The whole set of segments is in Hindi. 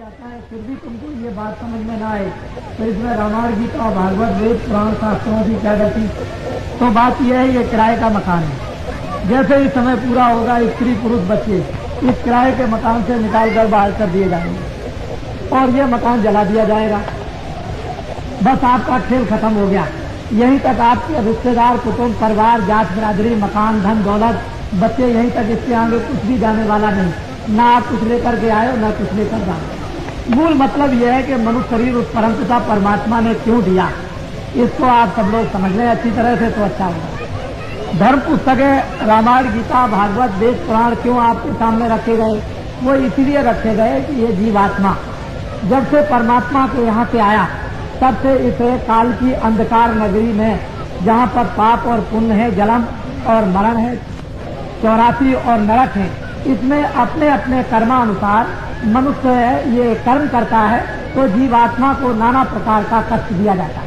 जाता है फिर भी तुमको ये बात समझ में ना आए तो इसमें रामायण गीता और भागवत वेद पुराण शास्त्रों की क्या गति। तो बात यह है, ये किराए का मकान है। जैसे ही समय पूरा होगा स्त्री पुरुष बच्चे इस किराए के मकान से निकाल कर बाहर कर दिए जाएंगे और ये मकान जला दिया जाएगा। बस आपका खेल खत्म हो गया। यहीं तक आपके रिश्तेदार कुटुंब परिवार जात बिरादरी मकान धन दौलत बच्चे यहीं तक, इसके आगे कुछ भी जाने वाला नहीं। ना आप कुछ लेकर के आए ना कुछ लेकर जाओ। मूल मतलब यह है कि मनुष्य शरीर उस परमपिता परमात्मा ने क्यों दिया, इसको आप सब लोग समझ लें अच्छी तरह से तो अच्छा होगा। धर्म पुस्तकें रामायण गीता भागवत वेद पुराण क्यों आपके सामने रखे गए? वो इसलिए रखे गए कि ये जीवात्मा जब से परमात्मा के यहाँ से आया तब से इसे काल की अंधकार नगरी में, जहाँ पर पाप और पुण्य है, जन्म और मरण है, 84 और नरक है, इसमें अपने अपने कर्मानुसार मनुष्य ये कर्म करता है तो जीवात्मा को नाना प्रकार का कष्ट दिया जाता है।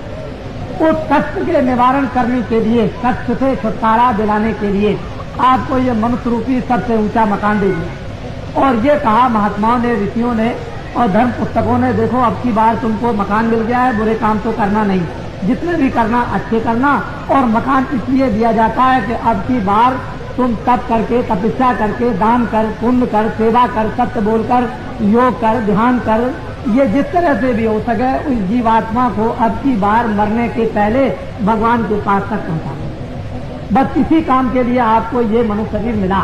उस कष्ट के निवारण करने के लिए, कष्ट से छुटकारा दिलाने के लिए आपको ये मनुष्य रूपी सबसे ऊंचा मकान दे दिया। और ये कहा महात्माओं ने, ऋषियों ने और धर्म पुस्तकों ने, देखो अब की बार तुमको मकान मिल गया है, बुरे काम तो करना नहीं, जितने भी करना अच्छे करना। और मकान इसलिए दिया जाता है कि अब की बार तुम तप करके, तपस्या करके, दान कर, पुण्य कर, सेवा कर, सत्य बोलकर, योग कर, ध्यान कर, ये जिस तरह से भी हो सके उस जीवात्मा को अब की बार मरने के पहले भगवान के पास तक पहुंचा। बस इसी काम के लिए आपको ये मनुष्य शरीर मिला।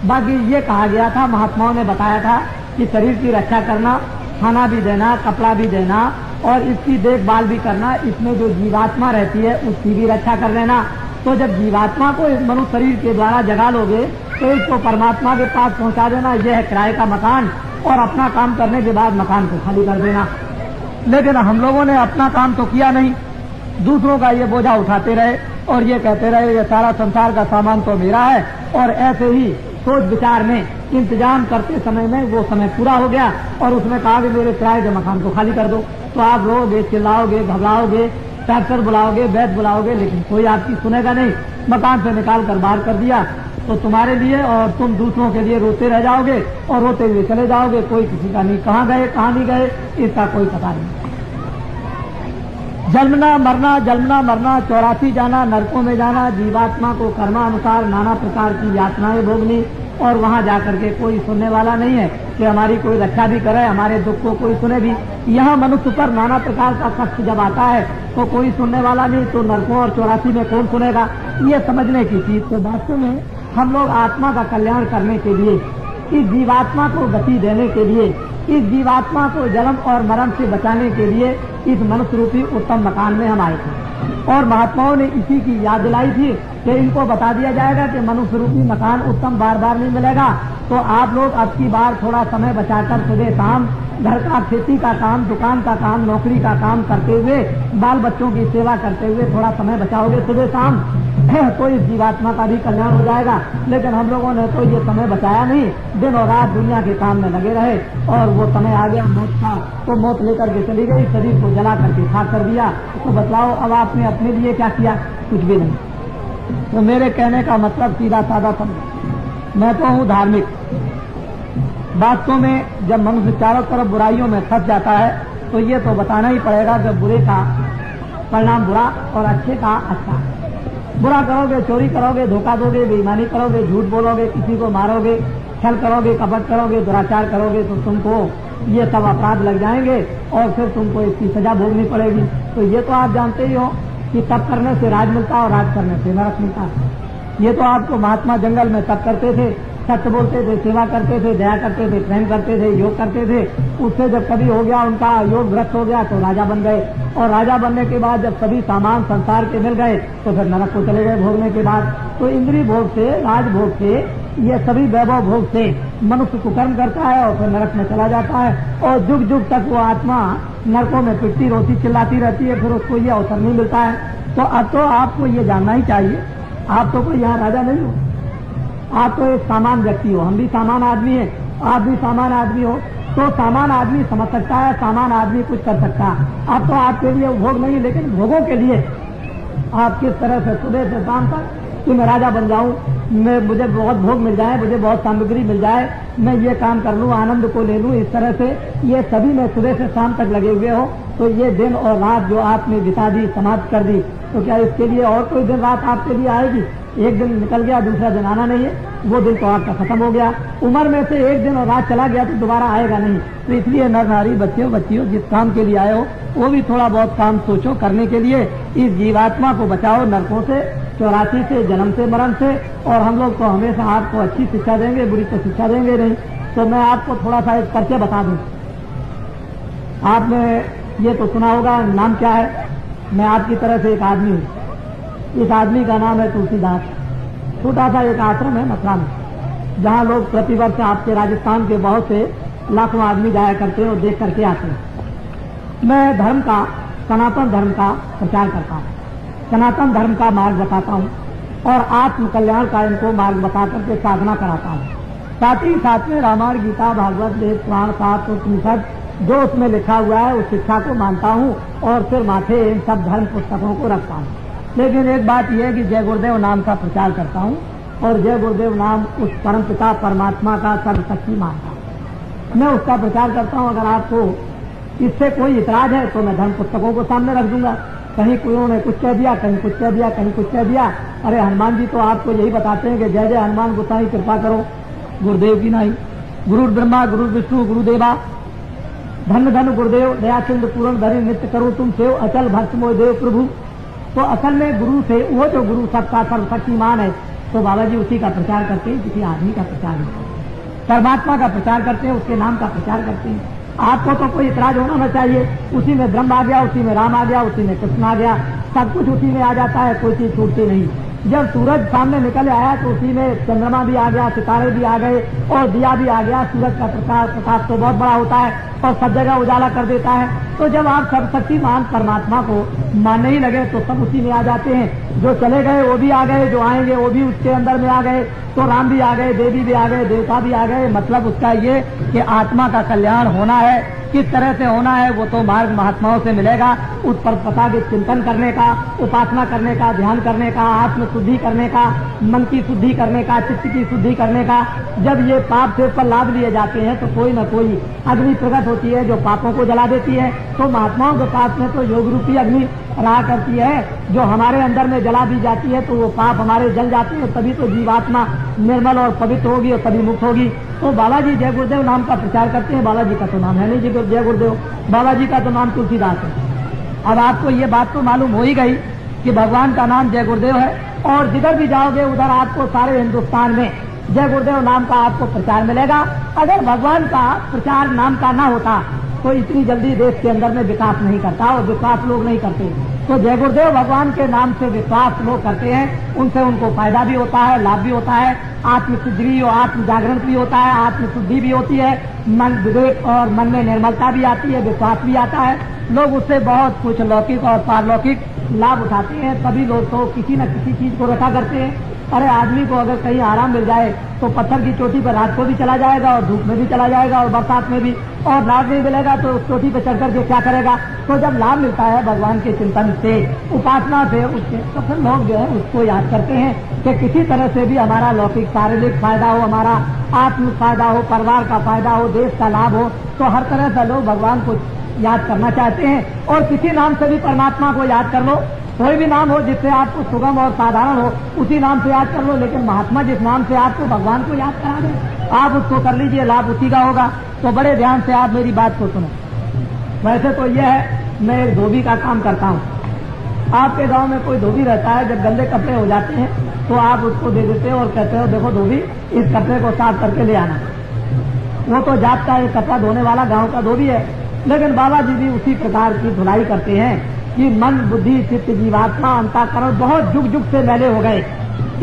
बाकी ये कहा गया था, महात्माओं ने बताया था कि शरीर की रक्षा करना, खाना भी देना, कपड़ा भी देना और इसकी देखभाल भी करना, इसमें जो जीवात्मा रहती है उसकी भी रक्षा कर लेना। तो जब जीवात्मा को इस मनुष्य शरीर के द्वारा जगा लोगे तो इसको परमात्मा के पास पहुंचा देना, यह है किराए का मकान। और अपना काम करने के बाद मकान को खाली कर देना। लेकिन हम लोगों ने अपना काम तो किया नहीं, दूसरों का ये बोझा उठाते रहे और ये कहते रहे ये सारा संसार का सामान तो मेरा है। और ऐसे ही सोच विचार में इंतजाम करते समय में वो समय पूरा हो गया और उसने कहा कि मेरे किराए के मकान को खाली कर दो। तो आप रोगे, चिल्लाओगे, घबराओगे, ट्रैक्टर बुलाओगे, वैद बुलाओगे, लेकिन कोई आपकी सुनेगा नहीं। मकान से निकाल कर बाहर कर दिया तो तुम्हारे लिए और तुम दूसरों के लिए रोते रह जाओगे और रोते हुए चले जाओगे। कोई किसी का नहीं, कहाँ गए कहाँ नहीं गए इसका कोई पता नहीं। जन्मना मरना 84 जाना, नरकों में जाना, जीवात्मा को कर्मानुसार नाना प्रकार की यातनाएं भोगनी और वहां जाकर के कोई सुनने वाला नहीं है कि हमारी कोई रक्षा भी करे, हमारे दुख को कोई सुने भी। यहाँ मनुष्य पर नाना प्रकार का कष्ट जब आता है तो कोई सुनने वाला नहीं, तो नरकों और 84 में कौन सुनेगा? ये समझने की चीज। तो वास्तव में हम लोग आत्मा का कल्याण करने के लिए, इस जीवात्मा को गति देने के लिए, इस जीवात्मा को जन्म और मरण से बचाने के लिए इस मनुष्य रूपी उत्तम मकान में हम आए थे। और महात्माओं ने इसी की याद दिलाई थी कि इनको बता दिया जाएगा कि मनुष्य रूपी मकान उत्तम बार बार नहीं मिलेगा। तो आप लोग अब की बार थोड़ा समय बचाकर सुबह शाम घर का, खेती का काम, दुकान का काम, नौकरी का काम करते हुए, बाल बच्चों की सेवा करते हुए थोड़ा समय बचाओगे सुबह शाम तो इस जीवात्मा का भी कल्याण हो जाएगा। लेकिन हम लोगों ने तो ये समय बचाया नहीं, दिन और रात दुनिया के काम में लगे रहे और वो समय आ गया मौत का, तो मौत लेकर के चली गई, शरीर को जला करके खाक कर दिया। तो बतलाओ अब आपने अपने लिए क्या किया? कुछ भी नहीं। तो मेरे कहने का मतलब सीधा साधा समझो, मैं तो हूँ धार्मिक। वास्तव में जब मनुष्य चारों तरफ बुराइयों में फंस जाता है तो ये तो बताना ही पड़ेगा कि बुरे का परिणाम बुरा और अच्छे का अच्छा। बुरा करोगे, चोरी करोगे, धोखा दोगे, बेईमानी करोगे, झूठ बोलोगे, किसी को मारोगे, छल करोगे, कपट करोगे, दुराचार करोगे तो तुमको ये सब अपराध लग जाएंगे और फिर तुमको इसकी सजा भोगनी पड़ेगी। तो ये तो आप जानते ही हो कि तप करने से राज मिलता है और राज करने से नरक मिलता है। ये तो आपको महात्मा जंगल में तप करते थे, सत्य बोलते थे, सेवा करते थे, दया करते थे, प्रेम करते थे, योग करते थे। उससे जब कभी हो गया उनका योग भ्रष्ट हो गया तो राजा बन गए और राजा बनने के बाद जब सभी सामान संसार के मिल गए तो फिर नरक को चले गए भोगने के बाद। तो इंद्रिय भोग से, राजभोग से, ये सभी वैभव भोग से मनुष्य कुकर्म करता है और फिर नरक में चला जाता है और जुग जुग तक वो आत्मा नरकों में पिटती रोती चिल्लाती रहती है, फिर उसको ये अवसर नहीं मिलता है। तो अब तो आपको ये जानना ही चाहिए, आप तो कोई यहाँ राजा नहीं हो, आप तो एक सामान व्यक्ति हो, हम भी सामान आदमी है, आप भी सामान आदमी हो। तो सामान आदमी समझ सकता है, सामान आदमी कुछ कर सकता है। अब तो आपके लिए भोग नहीं, लेकिन भोगों के लिए आप किस तरह से सुबह से शाम तक कि मैं राजा बन जाऊं, मैं मुझे बहुत भोग मिल जाए, मुझे बहुत सामग्री मिल जाए, मैं ये काम कर लूं, आनंद को ले लूं, इस तरह से ये सभी में सुबह से शाम तक लगे हुए हो, तो ये दिन और रात जो आपने बिता दी, समाप्त कर दी, तो क्या इसके लिए और कोई दिन रात आपके लिए आएगी? एक दिन निकल गया, दूसरा दिन आना नहीं है, वो दिन तो आपका खत्म हो गया। उम्र में से एक दिन और रात चला गया तो दोबारा आएगा नहीं। तो इसलिए नर नारी, बच्चियों बच्चियों, जिस काम के लिए आए हो वो भी थोड़ा बहुत काम सोचो करने के लिए। इस जीवात्मा को बचाओ नरकों से, 84 से, जन्म से, मरण से। और हम लोग तो हमेशा आपको अच्छी शिक्षा देंगे, बुरी तो शिक्षा देंगे नहीं। तो मैं आपको थोड़ा सा एक परिचय बता दूं। आपने ये तो सुना होगा, नाम क्या है? मैं आपकी तरह से एक आदमी हूँ। इस आदमी का नाम है तुलसीदास। छोटा सा एक आश्रम है मथुरा में, जहाँ लोग प्रतिवर्ष आपके राजस्थान के बहुत से लाखों आदमी जाया करते हैं और देख करके आते हैं। मैं धर्म का, सनातन धर्म का प्रचार करता हूँ, सनातन धर्म का मार्ग बताता हूँ और आत्म कल्याण का इनको मार्ग बता करके साधना कराता हूँ। साथ ही साथ में रामायण, गीता, भागवत, वेद, पुराण, शास्त्र, उपनिषद जो उसमें लिखा हुआ है उस शिक्षा को मानता हूँ और फिर माथे इन सब धर्म पुस्तकों को रखता हूँ। लेकिन एक बात यह है कि जय गुरुदेव नाम का प्रचार करता हूँ और जय गुरुदेव नाम उस परम पिता परमात्मा का सर्वशक्ति मानता हूँ। मैं उसका प्रचार करता हूँ। अगर आपको इससे कोई इतराज है तो मैं धर्म पुस्तकों को सामने रख दूंगा। कहीं कोई उन्होंने कुछ कह दिया, कहीं कुछ कह दिया, कहीं कुछ कह दिया। अरे हनुमान जी तो आपको यही बताते हैं कि जय जय हनुमान गोसाई कृपा करो गुरुदेव की नहीं। गुरु ब्रह्मा गुरु विष्णु गुरुदेवा, धन धन गुरुदेव, दया सिंधु पूर्ण धरि नित्य करो तुम सेव, अचल भक्त मोह देव प्रभु। तो असल में गुरु से, वो जो गुरु सबका सर्वशक्तिमान है, तो बाबा जी उसी का प्रचार करते हैं, किसी आदमी का प्रचार नहीं करते। परमात्मा का प्रचार करते हैं, उसके नाम का प्रचार करते हैं। आपको तो कोई इतराज होना न चाहिए। उसी में ब्रह्म आ गया, उसी में राम आ गया, उसी में कृष्ण आ गया, सब कुछ उसी में आ जाता है, कोई चीज छूटती नहीं। जब सूरज सामने निकल आया तो उसी में चंद्रमा भी आ गया, सितारे भी आ गए और दिया भी आ गया। सूरज का प्रकाश तो बहुत बड़ा होता है और सब जगह उजाला कर देता है। तो जब आप सर्वशक्तिमान परमात्मा को मानने ही लगे तो सब उसी में आ जाते हैं। जो चले गए वो भी आ गए, जो आएंगे वो भी उसके अंदर में आ गए। तो राम भी आ गए, देवी भी आ गए, देवता भी आ गए। मतलब उसका ये कि आत्मा का कल्याण होना है, किस तरह से होना है वो तो मार्ग महात्माओं से मिलेगा। उस पर पता के चिंतन करने का, उपासना करने का, ध्यान करने का, आत्म शुद्धि करने का, मन की शुद्धि करने का, चित्त की शुद्धि करने का। जब ये पाप से पर लाभ लिए जाते हैं तो कोई न कोई अग्नि प्रकट होती है जो पापों को जला देती है। तो महात्माओं के पास में तो योग रूपी अग्नि रहा करती है जो हमारे अंदर में जला दी जाती है, तो वो पाप हमारे जल जाते हैं। तभी तो जीवात्मा निर्मल और पवित्र होगी और तभी मुक्त होगी। तो बाबा जी जय गुरुदेव नाम का प्रचार करते हैं। बाबा जी का तो नाम है नहीं जी जय गुरुदेव, बाबा जी का तो नाम तुलसीदास है। अब आपको ये बात तो मालूम हो ही गई कि भगवान का नाम जय गुरुदेव है और जिधर भी जाओगे उधर आपको सारे हिंदुस्तान में जय गुरुदेव नाम का आपको प्रचार मिलेगा। अगर भगवान का प्रचार नाम का ना होता तो इतनी जल्दी देश के अंदर में विकास नहीं करता और विश्वास लोग नहीं करते। तो जय गुरुदेव भगवान के नाम से विश्वास लोग करते हैं, उनसे उनको फायदा भी होता है, लाभ भी होता है, आत्मसिद्धि और आत्म जागरण भी होता है, आत्मशुद्धि भी होती है, मन विवेक और मन में निर्मलता भी आती है, विश्वास भी आता है। लोग उससे बहुत कुछ लौकिक और पारलौकिक लाभ उठाते हैं। तभी लोग तो किसी न किसी चीज को रखा करते हैं। अरे आदमी को अगर कहीं आराम मिल जाए तो पत्थर की चोटी पर रात को भी चला जाएगा और धूप में भी चला जाएगा और बरसात में भी, और लाभ नहीं मिलेगा तो उस चोटी पर चढ़ करके क्या करेगा। तो जब लाभ मिलता है भगवान के चिंतन से, उपासना से, उससे तो फिर लोग जो है उसको याद करते हैं कि किसी तरह से भी हमारा लौकिक शारीरिक फायदा हो, हमारा आत्म फायदा हो, परिवार का फायदा हो, देश का लाभ हो। तो हर तरह से लोग भगवान को याद करना चाहते हैं। और किसी नाम से भी परमात्मा को याद कर लो, कोई भी नाम हो जिससे आपको सुगम और साधारण हो, उसी नाम से याद कर लो। लेकिन महात्मा जिस नाम से आपको भगवान को याद करा दे, आप उसको कर लीजिए, लाभ उसी का होगा। तो बड़े ध्यान से आप मेरी बात को सुनो। वैसे तो यह है, मैं एक धोबी का काम करता हूँ। आपके गांव में कोई धोबी रहता है, जब गंदे कपड़े हो जाते हैं तो आप उसको दे देते हो और कहते हो देखो धोबी इस कपड़े को साफ करके ले आना। वो तो जाता है, कपड़ा धोने वाला गाँव का धोबी है। लेकिन बाबा जी भी उसी प्रकार की धुलाई करते हैं कि मन बुद्धि चित्त जीवात्मा अंतःकरण बहुत जुग जुग से मैले हो गए,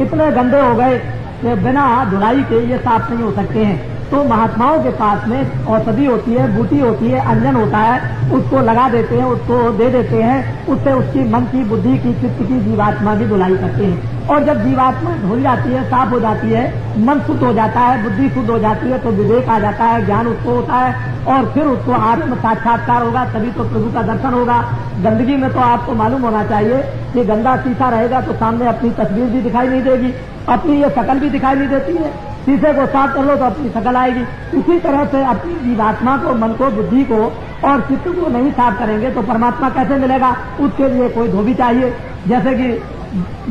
इतने गंदे हो गए कि बिना धुलाई के ये साफ नहीं हो सकते हैं। तो महात्माओं के पास में औषधि होती है, बूटी होती है, अंजन होता है, उसको लगा देते हैं, उसको दे देते हैं, उससे उसकी मन की, बुद्धि की, चित्त की, जीवात्मा की धुलाई करते हैं। और जब जीवात्मा धुल जाती है, साफ हो जाती है, मन शुद्ध हो जाता है, बुद्धि शुद्ध हो जाती है, तो विवेक आ जाता है, ज्ञान उसको होता है और फिर उसको आत्म साक्षात्कार होगा, तभी तो प्रभु का दर्शन होगा। गंदगी में तो आपको मालूम होना चाहिए कि गंदा शीशा रहेगा तो सामने अपनी तस्वीर भी दिखाई नहीं देगी, अपनी ये शकल भी दिखाई नहीं देती है। शीशे को साफ कर लो तो अपनी शकल आएगी। इसी तरह से अपनी जीवात्मा को, मन को, बुद्धि को और चित्त को नहीं साफ करेंगे तो परमात्मा कैसे मिलेगा? उसके लिए कोई धोबी चाहिए। जैसे कि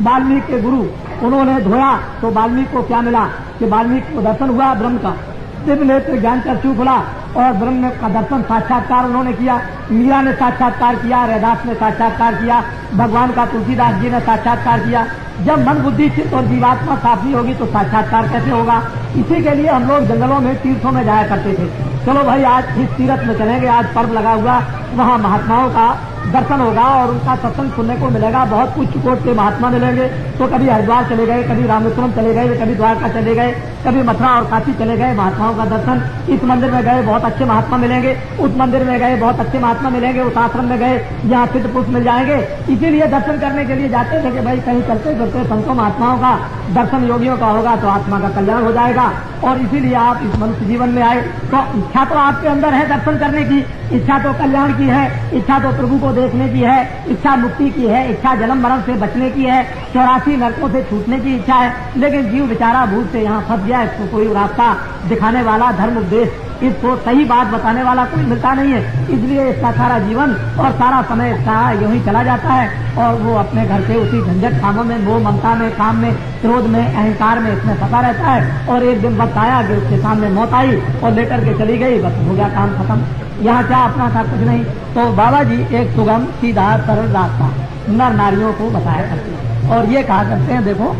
वाल्मीकि के गुरु, उन्होंने धोया तो वाल्मीकि को क्या मिला कि वाल्मीकि को दर्शन हुआ ब्रह्म का, दिव्य नेत्र ज्ञान चक्षु खुला और ब्रह्म का दर्शन साक्षात्कार उन्होंने किया। मीरा ने साक्षात्कार किया, रैदास ने साक्षात्कार किया, भगवान का तुलसीदास जी ने साक्षात्कार किया। जब मन, बुद्धि, चित्त और जीवात्मा साफ नहीं होगी तो साक्षात्कार कैसे होगा? इसी के लिए हम लोग जंगलों में, तीर्थों में जाया करते थे। चलो भाई, आज इस तीर्थ में चलेंगे, आज पर्व लगा हुआ, वहाँ महात्माओं का दर्शन होगा और उनका सत्संग सुनने को मिलेगा। बहुत कुछ कोट के महात्मा मिलेंगे। तो कभी हरिद्वार चले गए, कभी रामेश्वरम चले गए, कभी द्वारका चले गए, कभी मथुरा और काशी चले गए, महात्माओं का दर्शन। इस मंदिर में गए, बहुत अच्छे महात्मा मिलेंगे, उस मंदिर में गए, बहुत अच्छे महात्मा मिलेंगे, उस आश्रम में गए, यहाँ सिद्ध पुरुष मिल जाएंगे। इसीलिए दर्शन करने के लिए जाते थे कि भाई कहीं चलते फिरते संतों महात्माओं का दर्शन, योगियों का होगा तो आत्मा का कल्याण हो जाएगा। और इसीलिए आप इस मनुष्य जीवन में आए। तो इच्छा तो आपके अंदर है दर्शन करने की, इच्छा तो कल्याण की है, इच्छा तो प्रभु को देखने की है, इच्छा मुक्ति की है, इच्छा जन्म मरण से बचने की है, 84 नरकों से छूटने की इच्छा है। लेकिन जीव बेचारा भूल से यहाँ फंस गया, इसको कोई रास्ता दिखाने वाला, धर्म उपदेश, इसको सही बात बताने वाला कोई मिलता नहीं है। इसलिए इसका सारा जीवन और सारा समय इसका यूं ही चला जाता है और वो अपने घर के उसी झंझट कामों में, मोह, ममता में, काम में, क्रोध में, अहंकार में इसमें फंसा रहता है। और एक दिन वक्त आया कि उसके सामने मौत आई और लेकर के चली गई, बस हो गया काम खत्म। यहाँ क्या अपना था? कुछ नहीं। तो बाबा जी एक सुगम, सीधा, सरल रास्ता नर नारियों को बताया करते हैं और ये कहा करते हैं, देखो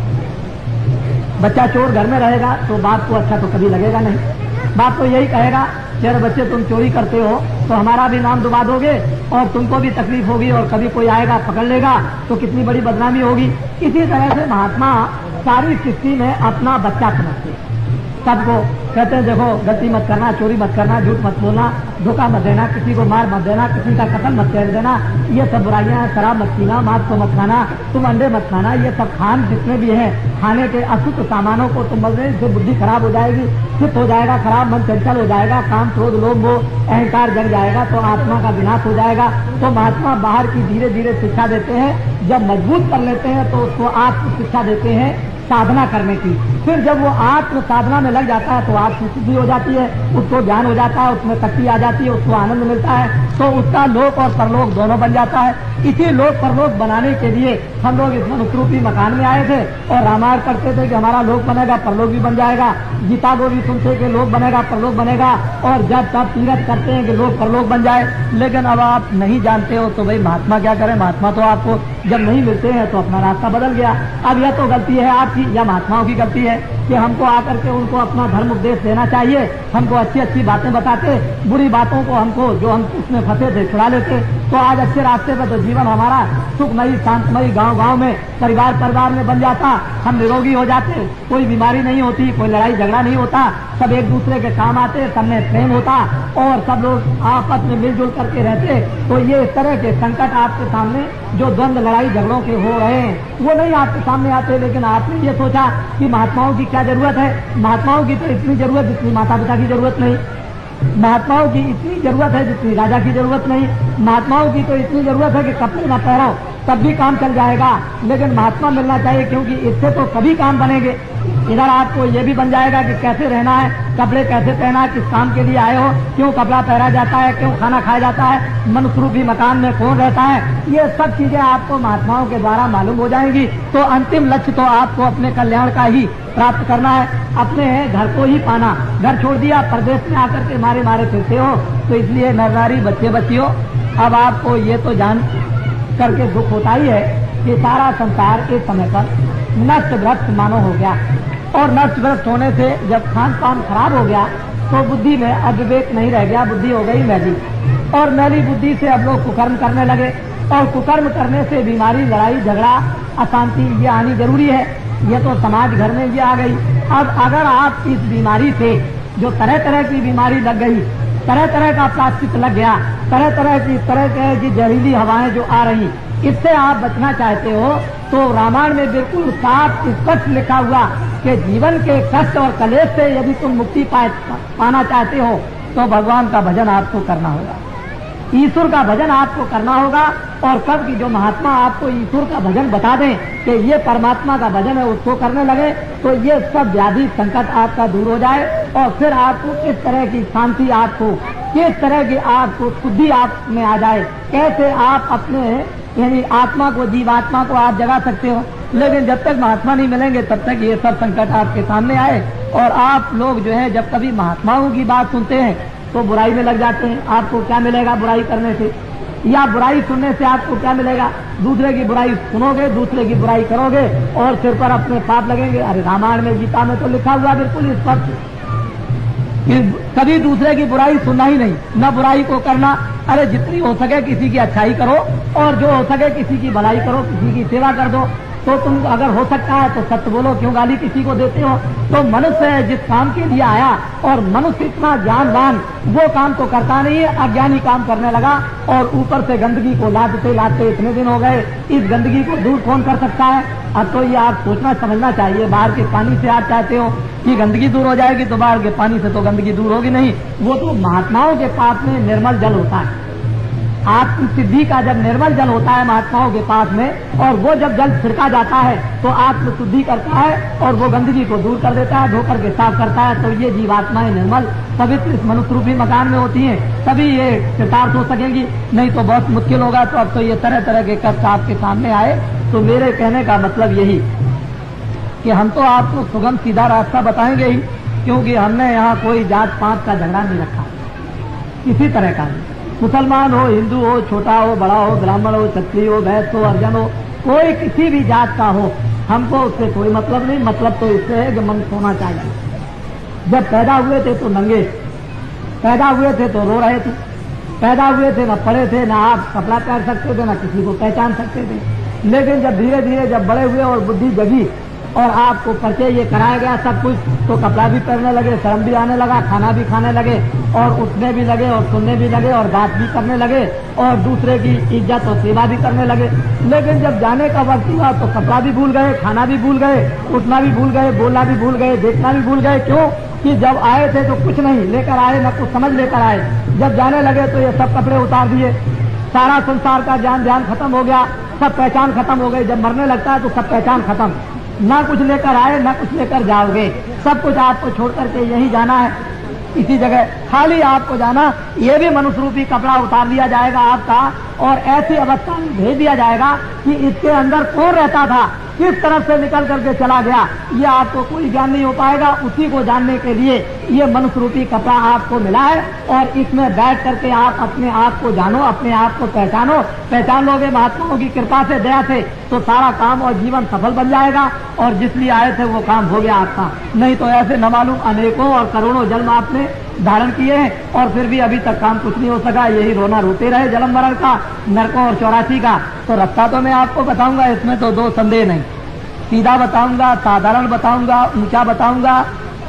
बच्चा चोर घर में रहेगा तो बाप को अच्छा तो कभी लगेगा नहीं। बाप तो यही कहेगा, यार बच्चे तुम चोरी करते हो तो हमारा भी नाम डुबा दोगे और तुमको भी तकलीफ होगी और कभी कोई आएगा पकड़ लेगा तो कितनी बड़ी बदनामी होगी। इसी तरह से महात्मा सारी सृष्टि में अपना बच्चा समझते हैं। सबको कहते हैं देखो गलती मत करना, चोरी मत करना, झूठ मत बोलना, धोखा मत देना, किसी को मार मत देना, किसी का कत्ल मत कर देना, ये सब बुराइयां हैं। शराब मत पीना, मांस को मत खाना, तुम अंडे मत खाना, ये सब खान जितने भी हैं खाने के अशुद्ध सामानों को तुम मत, इससे बुद्धि खराब हो जाएगी, चित्त हो जाएगा खराब, मन चंचल हो जाएगा, काम, क्रोध, लोभ, मोह, अहंकार जग जाएगा तो आत्मा का विनाश हो जाएगा। तो महात्मा बाहर की धीरे धीरे शिक्षा देते हैं। जब मजबूत कर लेते हैं तो उसको आत्म शिक्षा देते हैं साधना करने की। फिर जब वो आत्म साधना में लग जाता है तो आत्म शुद्धि हो जाती है, उसको ज्ञान हो जाता है, उसमें शक्ति आ जाती है, उसको आनंद मिलता है, तो उसका लोक और परलोक दोनों बन जाता है। इसी लोक परलोक बनाने के लिए हम लोग इस मनुष्य रूपी मकान में आए थे और रामायण करते थे कि हमारा लोक बनेगा, परलोक भी बन जाएगा। गीता को भी सुनते कि लोक बनेगा, परलोक बनेगा, और जब तब तीरथ करते हैं कि लोक परलोक बन जाए। लेकिन अब आप नहीं जानते हो तो भाई महात्मा क्या करें? महात्मा तो आपको जब नहीं मिलते हैं तो अपना रास्ता बदल गया। अब यह तो गलती है आपकी या महात्माओं की गलती है कि हमको आकर के उनको अपना धर्म उपदेश देना चाहिए। हमको अच्छी अच्छी बातें बताते, बुरी बातों को हमको जो हम उसमें फंसे थे छुड़ा लेते, तो आज अच्छे रास्ते पर तो जीवन हमारा सुखमयी, शांतमयी, गांव गांव में, परिवार परिवार में बन जाता, हम निरोगी हो जाते, कोई बीमारी नहीं होती, कोई लड़ाई झगड़ा नहीं होता, सब एक दूसरे के काम आते, सब में प्रेम होता और सब लोग आपस में मिलजुल करके रहते। तो ये इस तरह के संकट आपके सामने जो द्वंद्व, लड़ाई झगड़ों के हो रहे हैं वो नहीं आपके सामने आते। लेकिन आपने ये सोचा कि महात्माओं की क्या जरूरत है? महात्माओं की तो इतनी जरूरत जितनी माता पिता की जरूरत नहीं, महात्माओं की इतनी जरूरत है जितनी राजा की जरूरत नहीं, महात्माओं की तो इतनी जरूरत है कि कपड़े न पहनो तब भी काम चल जाएगा। लेकिन महात्मा मिलना चाहिए क्योंकि इससे तो कभी काम बनेंगे। इधर आपको ये भी बन जाएगा कि कैसे रहना है, कपड़े कैसे पहना है, किस काम के लिए आए हो, क्यों कपड़ा पहना जाता है, क्यों खाना खाया जाता है, मनुष्य रूपी मकान में कौन रहता है, ये सब चीजें आपको महात्माओं के द्वारा मालूम हो जाएंगी। तो अंतिम लक्ष्य तो आपको अपने कल्याण का ही प्राप्त करना है, अपने घर को ही पाना। घर छोड़ दिया, परदेश में आकर के मारे मारे फिरते हो। तो इसलिए नरनारी, बच्चे बच्चियों, अब आपको ये तो जान करके दुख होता ही है कि सारा संसार एक समय पर नष्ट भ्रष्ट मानो हो गया। और नष्ट भ्रष्ट होने से जब खान पान खराब हो गया तो बुद्धि में अविवेक नहीं रह गया, बुद्धि हो गई मैली। और मैली बुद्धि से अब लोग कुकर्म करने लगे और कुकर्म करने से बीमारी, लड़ाई झगड़ा, अशांति ये आनी जरूरी है। ये तो समाज घर में ये आ गई। अब अगर आप इस बीमारी से जो तरह तरह की बीमारी लग गई, तरह तरह का प्लास्टिक लग गया, तरह की जहरीली हवाएं जो आ रही, इससे आप बचना चाहते हो तो रामायण में बिल्कुल साफ स्पष्ट लिखा हुआ कि जीवन के कष्ट और कलेश से यदि तुम मुक्ति पाना चाहते हो तो भगवान का भजन आपको करना होगा, ईश्वर का भजन आपको करना होगा। और कब की जो महात्मा आपको ईश्वर का भजन बता दें कि ये परमात्मा का भजन है, उसको करने लगे तो ये सब व्याधि संकट आपका दूर हो जाए और फिर आपको किस तरह की शांति, आपको किस तरह की आपको शुद्धि आप में आ जाए, कैसे आप अपने यानी आत्मा को, जीवात्मा को आप जगा सकते हो। लेकिन जब तक महात्मा नहीं मिलेंगे तब तक ये सब संकट आपके सामने आए और आप लोग जो है जब कभी महात्माओं की बात सुनते हैं तो बुराई में लग जाते हैं। आपको क्या मिलेगा बुराई करने से, या बुराई सुनने से आपको क्या मिलेगा? दूसरे की बुराई सुनोगे, दूसरे की बुराई करोगे और सिर पर अपने पाप लगेंगे। अरे रामायण में, गीता में तो लिखा हुआ बिल्कुल स्पष्ट कि कभी दूसरे की बुराई सुनना ही नहीं, न बुराई को करना। अरे जितनी हो सके किसी की अच्छाई करो और जो हो सके किसी की भलाई करो, किसी की सेवा कर दो। तो तुम अगर हो सकता है तो सत्य बोलो, क्यों गाली किसी को देते हो? तो मनुष्य है जिस काम के लिए आया और मनुष्य इतना ज्ञानवान वो काम तो करता नहीं है, अज्ञानी काम करने लगा और ऊपर से गंदगी को लादते लादते इतने दिन हो गए। इस गंदगी को दूर कौन कर सकता है? अब तो ये आप सोचना समझना चाहिए। बाहर के पानी से आप चाहते हो कि गंदगी दूर हो जाएगी, तो बाहर के पानी से तो गंदगी दूर होगी नहीं। वो तो महात्माओं के पास में निर्मल जल होता है। आत्म सिद्धि का जब निर्मल जल होता है महात्माओं के पास में और वो जब जल छिड़का जाता है तो आत्म शुद्धि करता है और वो गंदगी को दूर कर देता है, धोकर के साफ करता है। तो ये जीवात्माएं निर्मल पवित्र इस मनुष्य रूपी मकान में होती हैं, तभी ये कृतार्थ हो सकेंगी, नहीं तो बहुत मुश्किल होगा। तो अब तो ये तरह तरह के कष्ट आपके सामने आए। तो मेरे कहने का मतलब यही कि हम तो आपको सुगम सीधा रास्ता बताएंगे ही, क्योंकि हमने यहाँ कोई जात पात का झगड़ा नहीं रखा, किसी तरह का नहीं। मुसलमान हो, हिंदू हो, छोटा हो, बड़ा हो, ब्राह्मण हो, क्षत्रिय हो, वैश्य हो, अर्जन हो, कोई किसी भी जात का हो, हमको उससे कोई मतलब नहीं। मतलब तो इससे है कि मन सोना चाहिए। जब पैदा हुए थे तो नंगे, पैदा हुए थे तो रो रहे थे, पैदा हुए थे न पढ़े थे, न आप कपड़ा पहन सकते थे, न किसी को पहचान सकते थे। लेकिन जब धीरे धीरे जब बड़े हुए और बुद्धि जगी और आपको परिचय ये कराया गया सब कुछ, तो कपड़ा भी पहनने लगे, शर्म भी आने लगा, खाना भी खाने लगे और उठने भी लगे और सुनने भी लगे और बात भी करने लगे और दूसरे की इज्जत और सेवा भी करने लगे। लेकिन जब जाने का वक्त हुआ तो कपड़ा भी भूल गए, खाना भी भूल गए, उठना भी भूल गए, बोलना भी भूल गए, देखना भी भूल गए। क्यों? कि जब आए थे तो कुछ नहीं लेकर आए, न कुछ समझ लेकर आए। जब जाने लगे तो ये सब कपड़े उतार दिए, सारा संसार का ध्यान खत्म हो गया, सब पहचान खत्म हो गई। जब मरने लगता है तो सब पहचान खत्म, ना कुछ लेकर आए ना कुछ लेकर जाओगे, सब कुछ आपको छोड़ करके यही जाना है, इसी जगह खाली आपको जाना। ये भी मनुष्य रूपी कपड़ा उतार दिया जाएगा आपका और ऐसी अवस्था में भेज दिया जाएगा कि इसके अंदर कौन रहता था, किस तरफ से निकल करके चला गया, ये आपको कोई ज्ञान नहीं हो पाएगा। उसी को जानने के लिए ये मनुष्य रूपी कपड़ा आपको मिला है और इसमें बैठ करके आप अपने आप को जानो, अपने आप को पहचानो। पहचान लोगे महात्माओं की कृपा से, दया से, तो सारा काम और जीवन सफल बन जाएगा और जिस लिए आए थे वो काम हो गया आपका। नहीं तो ऐसे न मालूम अनेकों और करोड़ों जन्म आपने धारण किए हैं और फिर भी अभी तक काम कुछ नहीं हो सका। यही रोना रोते रहे जन्म मरण का, नरकों और 84 का। तो रास्ता तो मैं आपको बताऊंगा, इसमें तो दो संदेह नहीं। सीधा बताऊंगा, साधारण बताऊंगा, ऊंचा बताऊंगा।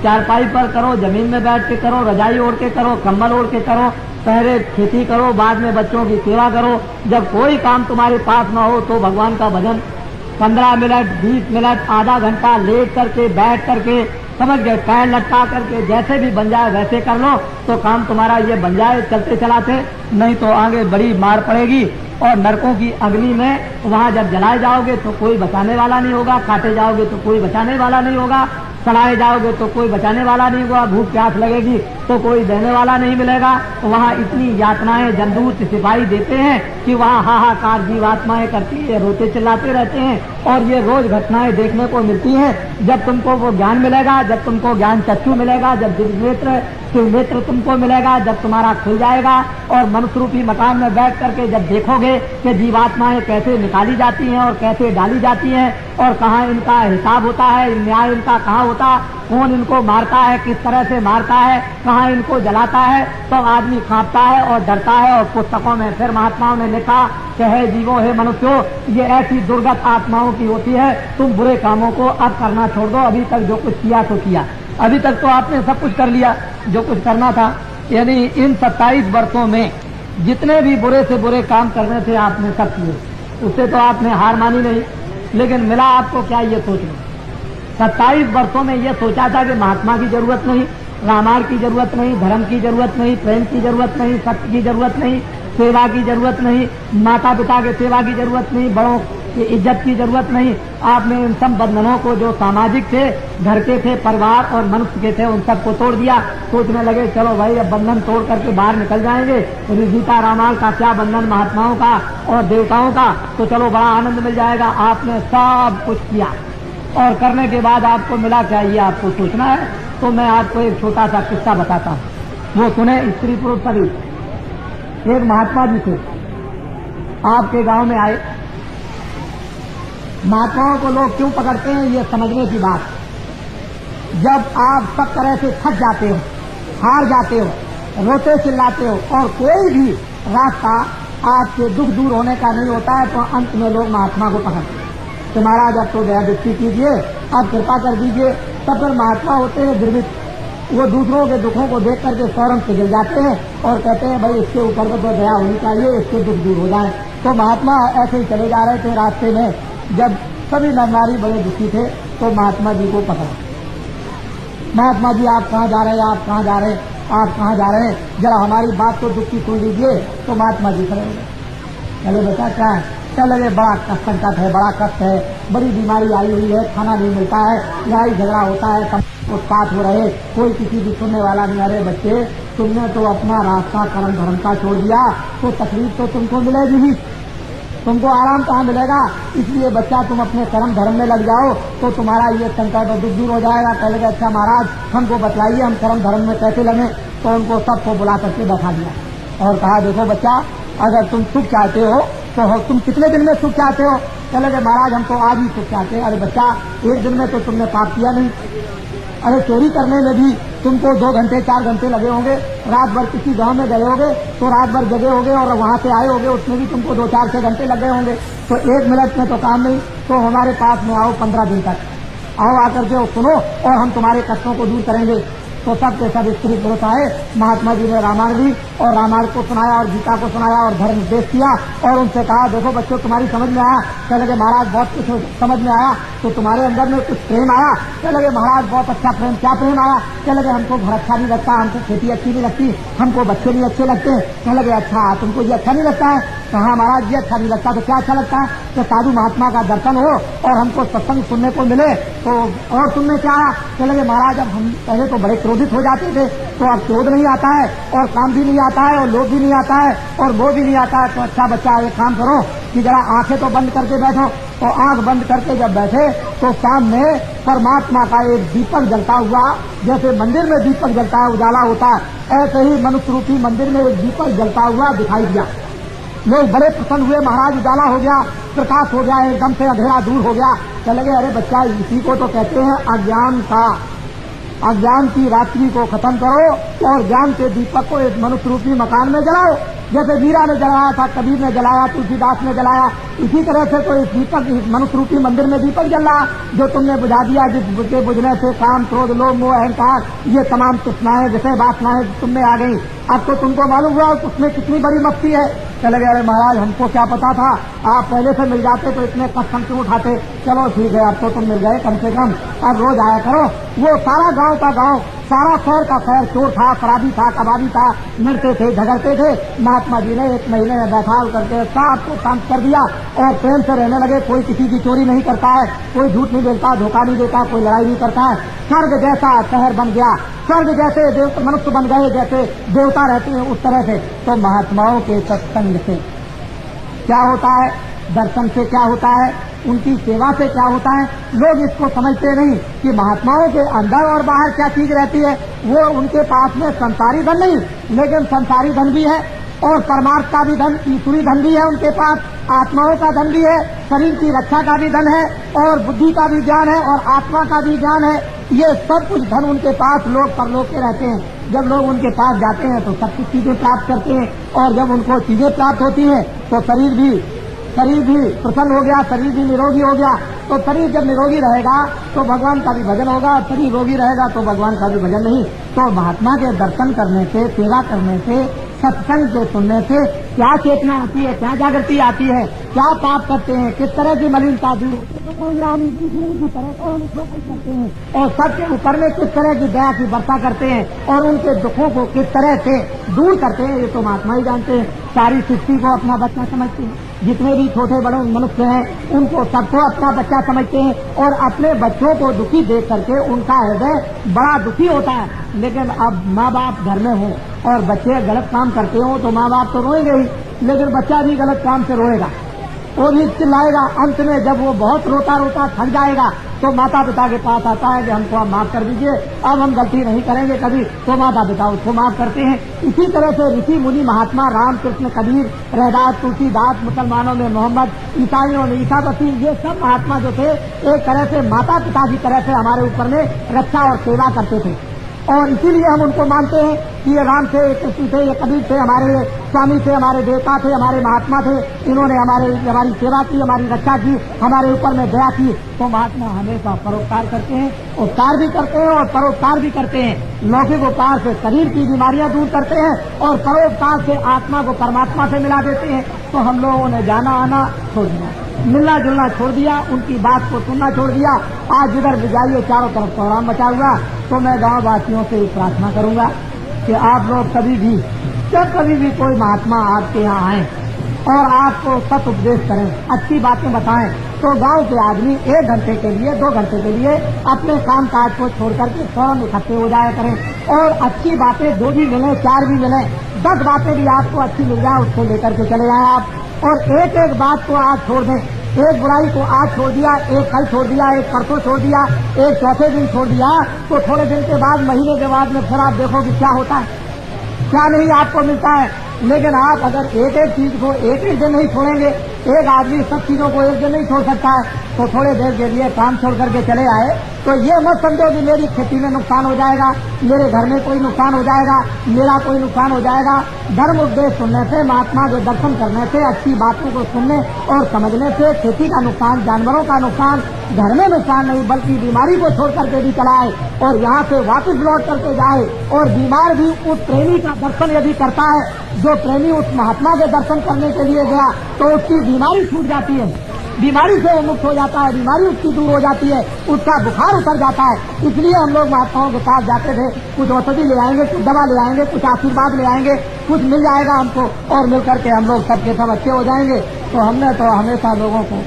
चारपाई पर करो, जमीन में बैठ के करो, रजाई ओढ़ के करो, कंबल ओढ़ के करो, पहले खेती करो, बाद में बच्चों की सेवा करो। जब कोई काम तुम्हारे पास न हो तो भगवान का भजन 15 मिनट, 20 मिनट, आधा घंटा लेट करके, बैठ करके, समझ गए, पैर लटका करके जैसे भी बन जाए वैसे कर लो तो काम तुम्हारा ये बन जाए चलते चलाते। नहीं तो आगे बड़ी मार पड़ेगी और नरकों की अग्नि में वहां जब जलाए जाओगे तो कोई बचाने वाला नहीं होगा, काटे जाओगे तो कोई बचाने वाला नहीं होगा, सड़ाए जाओगे तो कोई बचाने वाला नहीं होगा, भूख प्यास लगेगी तो कोई देने वाला नहीं मिलेगा। वहाँ इतनी यातनाएं जमदूत सिपाही देते हैं कि वहाँ हाहाकार जीवात्माएं करती है, रोते चिल्लाते रहते हैं और ये रोज घटनाएं देखने को मिलती हैं। जब तुमको वो ज्ञान मिलेगा, जब तुमको ज्ञान चक्षु मिलेगा, जब नेत्र तुमको मिलेगा, जब तुम्हारा खुल जाएगा और मनुष्य रूपी मकान में बैठ करके जब देखोगे कि जीवात्माएं कैसे निकाली जाती हैं और कैसे डाली जाती हैं और कहाँ इनका हिसाब होता है, न्याय इनका कहाँ होता, कौन इनको मारता है, किस तरह से मारता है, कहाँ इनको जलाता है, तो आदमी कांपता है और डरता है। और पुस्तकों में फिर महात्माओं ने लिखा कि हे जीवो, हे मनुष्यों, ये ऐसी दुर्गत आत्माओं की होती है, तुम बुरे कामों को अब करना छोड़ दो। अभी तक जो कुछ किया तो किया, अभी तक तो आपने सब कुछ कर लिया, जो कुछ करना था, यानी इन 27 वर्षों में जितने भी बुरे से बुरे काम करने थे आपने सब किए, उससे तो आपने हार मानी नहीं, लेकिन मिला आपको क्या ये सोच लो। 27 वर्षों में ये सोचा था कि महात्मा की जरूरत नहीं, रामायण की जरूरत नहीं, धर्म की जरूरत नहीं, प्रेम की जरूरत नहीं, सत्य की जरूरत नहीं, सेवा की जरूरत नहीं, माता पिता के सेवा की जरूरत नहीं, बड़ों की इज्जत की जरूरत नहीं। आपने इन सब बंधनों को जो सामाजिक थे, घर के थे, परिवार और मनुष्य के थे, उन सबको तोड़ दिया। सोचने लगे चलो भाई अब बंधन तोड़ करके बाहर निकल जाएंगे, गीता रामायण का क्या बंधन महात्माओं का और देवताओं का, तो चलो बड़ा आनंद मिल जाएगा। आपने सब कुछ किया और करने के बाद आपको मिला क्या ये आपको सोचना है। तो मैं आपको एक छोटा सा किस्सा बताता हूँ, वो सुने स्त्री पुरुष सभी। एक महात्मा जी थे, आपके गांव में आए। महात्माओं को लोग क्यों पकड़ते हैं ये समझने की बात। जब आप सब तरह से थक जाते हो, हार जाते हो, रोते चिल्लाते हो और कोई भी रास्ता आपके दुख दूर होने का नहीं होता है, तो अंत में लोग महात्मा को पकड़ते हैं कि महाराज अब तो दया दृष्टि कीजिए, अब कृपा कर दीजिए। तब फिर महात्मा होते हैं द्रवित, वो दूसरों के दुखों को देख करके फौरन पिघल जाते हैं और कहते हैं भाई इसके ऊपर तो दया होनी चाहिए, इसके दुख दूर हो जाए। तो महात्मा ऐसे ही चले जा रहे थे। रास्ते में जब सभी नर नारी बड़े दुखी थे तो महात्मा जी को पकड़ा। महात्मा जी आप कहाँ जा रहे हैं, आप कहाँ जा रहे हैं, आप कहाँ जा रहे हैं, जरा हमारी बात तो दुख की सुन लीजिए। तो महात्मा जी खड़े हो, चलो बेटा क्या है, क्या लगे बड़ा संकट है, बड़ा कष्ट है, बड़ी बीमारी आई हुई है, खाना नहीं मिलता है, लड़ाई झगड़ा होता है, उत्पात हो रहे, कोई किसी की सुनने वाला नहीं। अरे बच्चे तुमने तो अपना रास्ता कर्म धर्म का छोड़ दिया तो तकलीफ तो तुमको मिलेगी ही, तुमको आराम कहाँ मिलेगा। इसलिए बच्चा तुम अपने कर्म धर्म में लग जाओ तो तुम्हारा ये संकट और दुख दूर हो जाएगा। कह लगे अच्छा महाराज हमको बतलाइए हम कर्म धर्म में कैसे लगे। तो उनको सबको बुला करके बैठा दिया और कहा देखो बच्चा अगर तुम सुख चाहते हो तो तुम कितने दिन में सुख चाहते हो। कह लगे महाराज हम तो आज ही सुख चाहते हैं। अरे बच्चा एक दिन में तो तुमने पाप किया नहीं। अरे चोरी करने में भी तुमको 2 घंटे 4 घंटे लगे होंगे, रात भर किसी गांव में गए होगे तो रात भर जगे होगे और वहां से आए होगे, उसमें भी तुमको 2 4 6 घंटे लग गए होंगे। तो 1 मिनट में तो काम नहीं, तो हमारे पास में आओ 15 दिन तक आओ, आकर के सुनो और हम तुम्हारे कष्टों को दूर करेंगे। तो सब के सब स्त्री पुरुष आए। महात्मा जी ने रामायण दी और रामायण को सुनाया और गीता को सुनाया और धर्म उपदेश किया और उनसे कहा देखो बच्चों तुम्हारी समझ में आया। कह लगे महाराज बहुत कुछ समझ में आया। तो तुम्हारे अंदर में कुछ प्रेम आया। कह लगे महाराज बहुत अच्छा प्रेम। क्या प्रेम आया। कह लगे हमको घर अच्छा नहीं लगता, हमको खेती अच्छी नहीं लगती, हमको बच्चे नहीं अच्छे लगते। कह लगे अच्छा तुमको ये अच्छा नहीं लगता है। कहा महाराज ये अच्छा नहीं लगता तो क्या अच्छा लगता है कि साधु महात्मा का दर्शन हो और हमको सत्संग सुनने को मिले। तो और तुमने क्या आया। कह लगे महाराज अब हम पहले तो बड़े क्रोधित हो जाते थे, तो अब क्रोध नहीं आता है और काम भी नहीं आता है और लोभ भी नहीं आता है और मोह भी नहीं आता है। तो अच्छा बच्चा एक काम करो कि जरा आंखें तो बंद करके बैठो। तो आंख बंद करके जब बैठे तो सामने परमात्मा का एक दीपक जलता हुआ, जैसे मंदिर में दीपक जलता है उजाला होता है, ऐसे ही मनुष्य रूपी मंदिर में एक दीपक जलता हुआ दिखाई दिया। लोग बड़े प्रसन्न हुए। महाराज उजाला हो गया, प्रकाश हो गया, एकदम से अंधेरा दूर हो गया। कह लगे अरे बच्चा इसी को तो कहते हैं अज्ञान का। अज्ञान की रात्रि को खत्म करो और ज्ञान के दीपक को एक मनुष्य रूपी मकान में जलाओ। जैसे वीरा ने जलाया था, कबीर ने जलाया, तुलसीदास ने जलाया, इसी तरह से तो इस दीपक इस मनुष्य रूपी मंदिर में दीपक जल रहा जो तुमने बुझा दिया, जिसके बुझने से काम क्रोध लोभ मोह अहंकार ये तमाम तृष्णाएं विषय वासनाएं तुमने आ गई। अब तो तुमको मालूम हुआ उसमें कितनी बड़ी मस्ती है। चले गए अरे महाराज हमको क्या पता था, आप पहले से मिल जाते तो इतने कष्ट हम क्यों उठाते। चलो ठीक है अब तो तुम मिल गए, कम से कम अब रोज आया करो। वो सारा गांव का गांव, सारा शहर का शहर चोर था, शराबी था, कबाबी था, लड़ते थे, झगड़ते थे। महात्मा जी ने 1 महीने में बैठा करके सबको शांत कर दिया और प्रेम से रहने लगे। कोई किसी की चोरी नहीं करता है, कोई झूठ नहीं बोलता, धोखा नहीं देता, कोई लड़ाई नहीं करता है। स्वर्ग जैसा शहर बन गया। स्वर्ग जैसे मनुष्य बन गए, जैसे देवता रहते हैं उस तरह से। तो महात्माओं के सत्संग से क्या होता है, दर्शन से क्या होता है, उनकी सेवा से क्या होता है। लोग इसको समझते नहीं कि महात्माओं के अंदर और बाहर क्या चीज रहती है। वो उनके पास में संसारी धन नहीं, लेकिन संसारी धन भी है और परमार्थ का भी धन, ईश्वरी धन भी है उनके पास, आत्माओं का धन भी है, शरीर की रक्षा का भी धन है और बुद्धि का भी ज्ञान है और आत्मा का भी ज्ञान है। ये सब कुछ धन उनके पास लोग परलोक के रहते हैं। जब लोग उनके पास जाते हैं तो सब कुछ चीजें प्राप्त करते हैं और जब उनको चीजें प्राप्त होती हैं तो शरीर भी प्रसन्न हो गया, शरीर भी निरोगी हो गया। तो शरीर जब निरोगी रहेगा तो भगवान का भी भजन होगा, शरीर रोगी रहेगा तो भगवान का भी भजन नहीं। तो महात्मा के दर्शन करने से, सेवा करने से, सत्संग के सुनने से क्या चेतना आती है, क्या जागृति आती है, क्या पाप करते हैं, किस तरह की मलिनता दूर करते हैं और सबके ऊपर में किस तरह की दया की वर्षा करते हैं और उनके दुखों को किस तरह से दूर करते हैं, ये तो महात्मा ही जानते हैं। सारी सृष्टि को अपना बच्चा समझते हैं, जितने भी छोटे बड़े मनुष्य हैं उनको सबको अपना बच्चा समझते हैं और अपने बच्चों को दुखी देख करके उनका हृदय बड़ा दुखी होता है। लेकिन अब माँ बाप घर में हो और बच्चे गलत काम करते हो तो माँ बाप तो रोएंगे ही, लेकिन बच्चा भी गलत काम से रोएगा, वो भी चिल्लाएगा। अंत में जब वो बहुत रोता रोता थक जाएगा तो माता पिता के पास आता है कि हमको आप माफ कर दीजिए, अब हम गलती नहीं करेंगे कभी, तो माता पिता उसको माफ करते हैं। इसी तरह से ऋषि मुनि महात्मा राम कृष्ण कबीर रैदास तुलसीदास, मुसलमानों में मोहम्मद, ईसाइयों में ईसा मसीह, ये सब महात्मा जो थे एक तरह से माता पिता की तरह से हमारे ऊपर में रक्षा और सेवा करते थे और इसीलिए हम उनको मानते हैं कि ये राम थे, कृष्ण थे, ये कबीर थे, हमारे स्वामी थे, हमारे देवता थे, हमारे महात्मा थे, इन्होंने हमारी सेवा की, हमारी रक्षा की, हमारे ऊपर में दया की। तो महात्मा हमेशा परोपकार करते हैं, उपकार भी करते हैं और परोपकार भी करते हैं। लौकिक उपकार से शरीर की बीमारियां दूर करते हैं और परोपकार से आत्मा को परमात्मा से मिला देते हैं। तो हम लोगों ने जाना आना छोड़ दिया, मिलना जुलना छोड़ दिया, उनकी बात को सुनना छोड़ दिया। आज जिधर भी जाइए चारों तरफ कोहराम मचा हुआ। तो मैं गांव वासियों से प्रार्थना करूंगा कि आप लोग कभी भी, जब कभी भी कोई महात्मा आपके यहाँ आए और आपको सत उपदेश करें, अच्छी बातें बताएं, तो गांव के आदमी 1 घंटे के लिए, 2 घंटे के लिए अपने काम काज को छोड़ करके फौरन इकट्ठे हो जाया करें और अच्छी बातें 2 भी मिले, 4 भी मिले, 10 बातें भी आपको अच्छी मिल जाए, उसको लेकर के चले जाए आप। और एक एक बात को आज छोड़ दें, एक बुराई को आज छोड़ दिया, एक कल छोड़ दिया, एक परसों छोड़ दिया, एक चौथे दिन छोड़ दिया, तो थोड़े दिन के बाद, महीने के बाद में फिर आप देखोगे क्या होता है, क्या नहीं आपको मिलता है। लेकिन आप अगर एक एक चीज को एक एक दिन नहीं छोड़ेंगे, एक आदमी सब चीजों को एक दिन नहीं छोड़ सकता है, तो थोड़े देर के लिए काम छोड़ करके चले आए तो ये मत समझो कि मेरी खेती में नुकसान हो जाएगा, मेरे घर में कोई नुकसान हो जाएगा, मेरा कोई नुकसान हो जाएगा। धर्म उपदेश सुनने से, महात्मा के दर्शन करने से, अच्छी बातों को सुनने और समझने से खेती का नुकसान, जानवरों का नुकसान, घर में नुकसान नहीं बल्कि बीमारी को छोड़ करके भी चलाए और यहाँ से वापस लौट करके जाए। और बीमार भी उस प्रेमी का दर्शन यदि करता है, जो प्रेमी उस महात्मा के दर्शन करने के लिए गया, तो उसकी बीमारी छूट जाती है, बीमारी से वो मुक्त हो जाता है, बीमारी उसकी दूर हो जाती है, उसका बुखार उतर जाता है। इसलिए हम लोग महात्माओं के पास जाते थे, कुछ औषधि ले आएंगे, कुछ दवा ले आएंगे, कुछ आशीर्वाद ले आएंगे, कुछ मिल जाएगा हमको और मिल करके हम लोग सबके सब अच्छे हो जाएंगे। तो हमने तो हमेशा लोगों को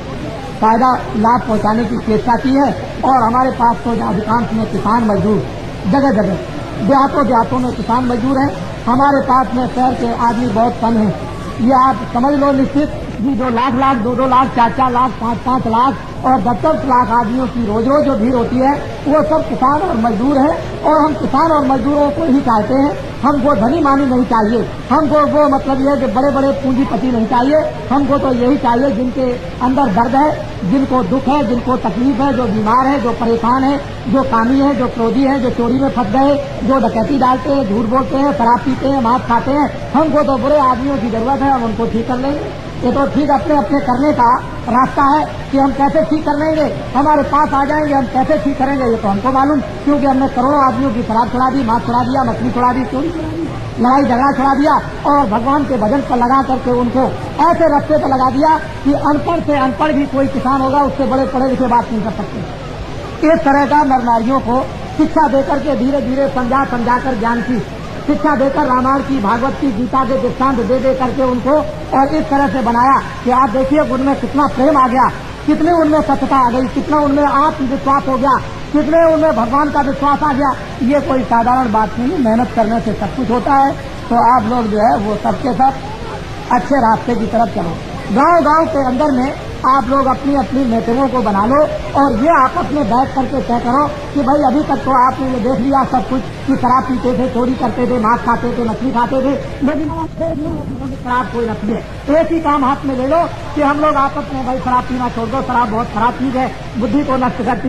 फायदा लाभ पहुंचाने की चेष्टा की है। और हमारे पास तो अधिकांश में किसान मजदूर, जगह जगह देहातों में किसान मजदूर हैं। हमारे पास में शहर के आदमी बहुत कम है, ये आप समझ लो निश्चित जी। 2 लाख 2 लाख 4 लाख 5 लाख और 10 लाख आदमियों की रोज रोज जो भीड़ होती है, वो सब किसान और मजदूर हैं। और हम किसान और मजदूरों को ही चाहते हैं, हमको धनी मानी नहीं चाहिए, हमको वो मतलब ये है कि बड़े बड़े पूंजीपति नहीं चाहिए। हमको तो यही चाहिए जिनके अंदर दर्द है, जिनको दुख है, जिनको तकलीफ है, जो बीमार है, जो परेशान है, जो कामी है, जो क्रोधी है, जो चोरी में फंस गए, जो डकैती डालते हैं, झूठ बोलते हैं, शराब पीते हैं, मांस खाते हैं। हमको तो बुरे आदमियों की जरूरत है, हम उनको ठीक कर लेंगे। ये तो ठीक अपने अपने करने का रास्ता है कि हम कैसे ठीक कर लेंगे, हमारे पास आ जाएंगे, हम कैसे ठीक करेंगे ये तो हमको मालूम, क्योंकि हमने करोड़ों आदमियों की शराब छुड़ा दी, मांस छुड़ा दिया, मछली छुड़ा दी, चोरी छुड़ा दी, लड़ाई झगड़ा छुड़ा दिया और भगवान के भजन पर लगा करके उनको ऐसे रास्ते पर लगा दिया कि अनपढ़ से अनपढ़ भी कोई किसान होगा, उससे बड़े पढ़े लिखे बात नहीं कर सकते। इस तरह का नर नारियों को शिक्षा देकर के धीरे धीरे समझा कर ज्ञान की शिक्षा देकर रामायण की, भागवत की, गीता के दृष्टांत दे करके उनको और इस तरह से बनाया कि आप देखिए उनमें कितना प्रेम आ गया, कितने उनमें सत्यता आ गई, कितना उनमें आत्मविश्वास हो गया, कितने उनमें भगवान का विश्वास आ गया। ये कोई साधारण बात नहीं है, मेहनत करने से सब कुछ होता है। तो आप लोग जो है वो सबके सब अच्छे रास्ते की तरफ चलो। गांव गांव के अंदर में आप लोग अपनी अपनी मीटिंगों को बना लो और ये आपस में बैठ करके तय करो कि भाई अभी तक तो आपने ये देख लिया सब कुछ कि शराब पीते थे, चोरी करते थे, मांस खाते थे, मछली खाते थे, लेकिन शराब कोई न पिए। एक ही काम हाथ में ले लो कि हम लोग आपस में भाई शराब पीना छोड़ दो, शराब बहुत खराब चीज है, बुद्धि को नष्ट करती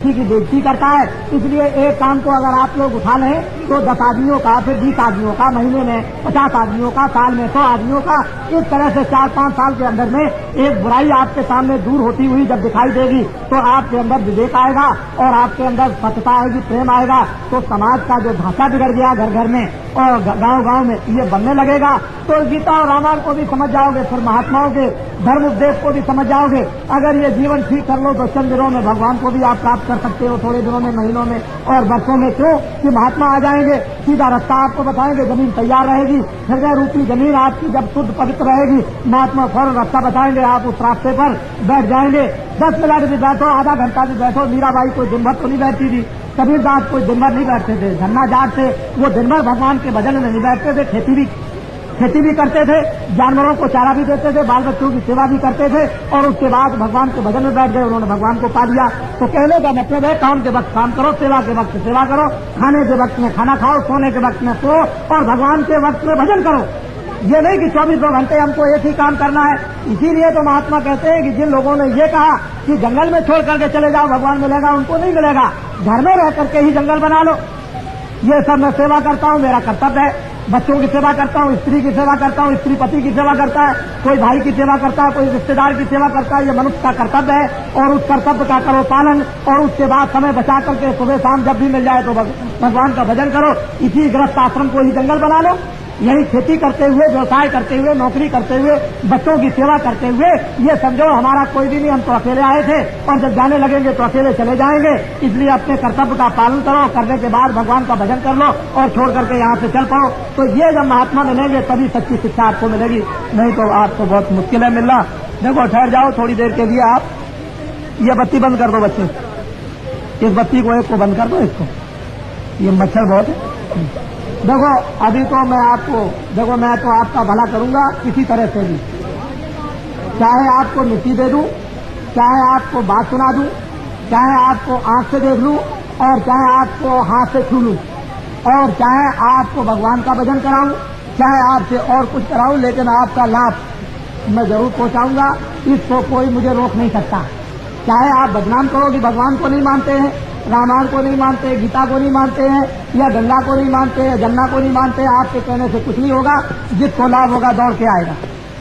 की बेइज्जती करता है। इसलिए एक काम को अगर आप लोग उठा लें तो 10 आदमियों का, फिर 20 आदमियों का, महीने में 50 आदमियों का, साल में 100 आदमियों का, इस तरह से 4-5 साल के अंदर में एक बुराई आपके सामने दूर होती हुई जब दिखाई देगी तो आपके अंदर विवेक आएगा और आपके अंदर सत्यता आएगी, प्रेम आएगा। तो समाज का जो ढांचा बिगड़ गया घर घर में और गांव-गांव में ये बनने लगेगा। तो गीता और रामायण को भी समझ जाओगे, फिर महात्माओं के धर्म उपदेश को भी समझ जाओगे। अगर ये जीवन ठीक कर लो तो चंद दिनों में भगवान को भी आप प्राप्त कर सकते हो, थोड़े दिनों में, महीनों में और वर्षों में। क्यों कि महात्मा आ जाएंगे, सीधा रास्ता आपको बताएंगे, जमीन तैयार रहेगी, हृदय रूपी जमीन आपकी जब शुद्ध पवित्र रहेगी, महात्मा फौरन रास्ता बताएंगे, आप उस रास्ते पर बैठ जाएंगे। 10 मिनट भी बैठो, आधा घंटा भी बैठो। मीराबाई कोई दिन भर तो नहीं बैठती थी, कबीरदास कोई दिन भर नहीं बैठते थे, धन्ना जाट थे, वो दिन भर भगवान के भजन में नहीं बैठते थे, खेती भी करते थे, जानवरों को चारा भी देते थे, बाल बच्चों की सेवा भी करते थे और उसके बाद भगवान के भजन में बैठ गए, उन्होंने भगवान को पा लिया। तो कहने का मतलब है काम के वक्त काम करो, सेवा के वक्त सेवा करो, खाने के वक्त में खाना खाओ, सोने के वक्त में सो और भगवान के वक्त में भजन करो। ये नहीं कि 24 घंटे हमको एक ही काम करना है। इसीलिए तो महात्मा कहते हैं कि जिन लोगों ने ये कहा कि जंगल में छोड़ करके चले जाओ भगवान मिलेगा, उनको नहीं मिलेगा। घर में रह करके ही जंगल बना लो। ये सब मैं सेवा करता हूँ, मेरा कर्तव्य है। बच्चों की सेवा करता हूँ, स्त्री की सेवा करता हूँ, स्त्री पति की सेवा करता है, कोई भाई की सेवा करता है, कोई रिश्तेदार की सेवा करता है। ये मनुष्य का कर्तव्य है और उस कर्तव्य का करो पालन और उसके बाद समय बचा करके सुबह शाम जब भी मिल जाए तो भगवान का भजन करो। इसी गृहस्थ आश्रम को ही जंगल बना लो। यही खेती करते हुए, व्यवसाय करते हुए, नौकरी करते हुए, बच्चों की सेवा करते हुए, ये समझो हमारा कोई भी नहीं, हम तो अकेले आए थे और जब जाने लगेंगे तो अकेले चले जाएंगे। इसलिए अपने कर्तव्य का पालन करो, करने के बाद भगवान का भजन कर लो और छोड़ करके यहाँ से चल पाओ। तो ये जब महात्मा मिलेंगे तभी सच्ची शिक्षा आपको मिलेगी, नहीं तो आपको बहुत मुश्किल है मिलना। देखो ठहर जाओ थोड़ी देर के लिए, आप ये बत्ती बंद कर दो बच्चे, इस बत्ती को एक को बंद कर दो, इसको, ये मच्छर बहुत है। देखो अभी तो मैं तो आपका भला करूंगा किसी तरह से भी, चाहे आपको मिट्टी दे दूं, चाहे आपको बात सुना दूं, चाहे आपको आंख से देख लूं और चाहे आपको हाथ से छू लूं और चाहे आपको भगवान का भजन कराऊं, चाहे आपसे और कुछ कराऊं, लेकिन आपका लाभ मैं जरूर पहुंचाऊंगा। इसको कोई मुझे रोक नहीं सकता। चाहे आप बदनाम करो कि भगवान को नहीं मानते हैं, रामायण को नहीं मानते, गीता को नहीं मानते हैं, या गंगा को नहीं मानते, या जमुना को नहीं मानते, आपके कहने से कुछ नहीं होगा। जिसको लाभ होगा दौड़ के आएगा,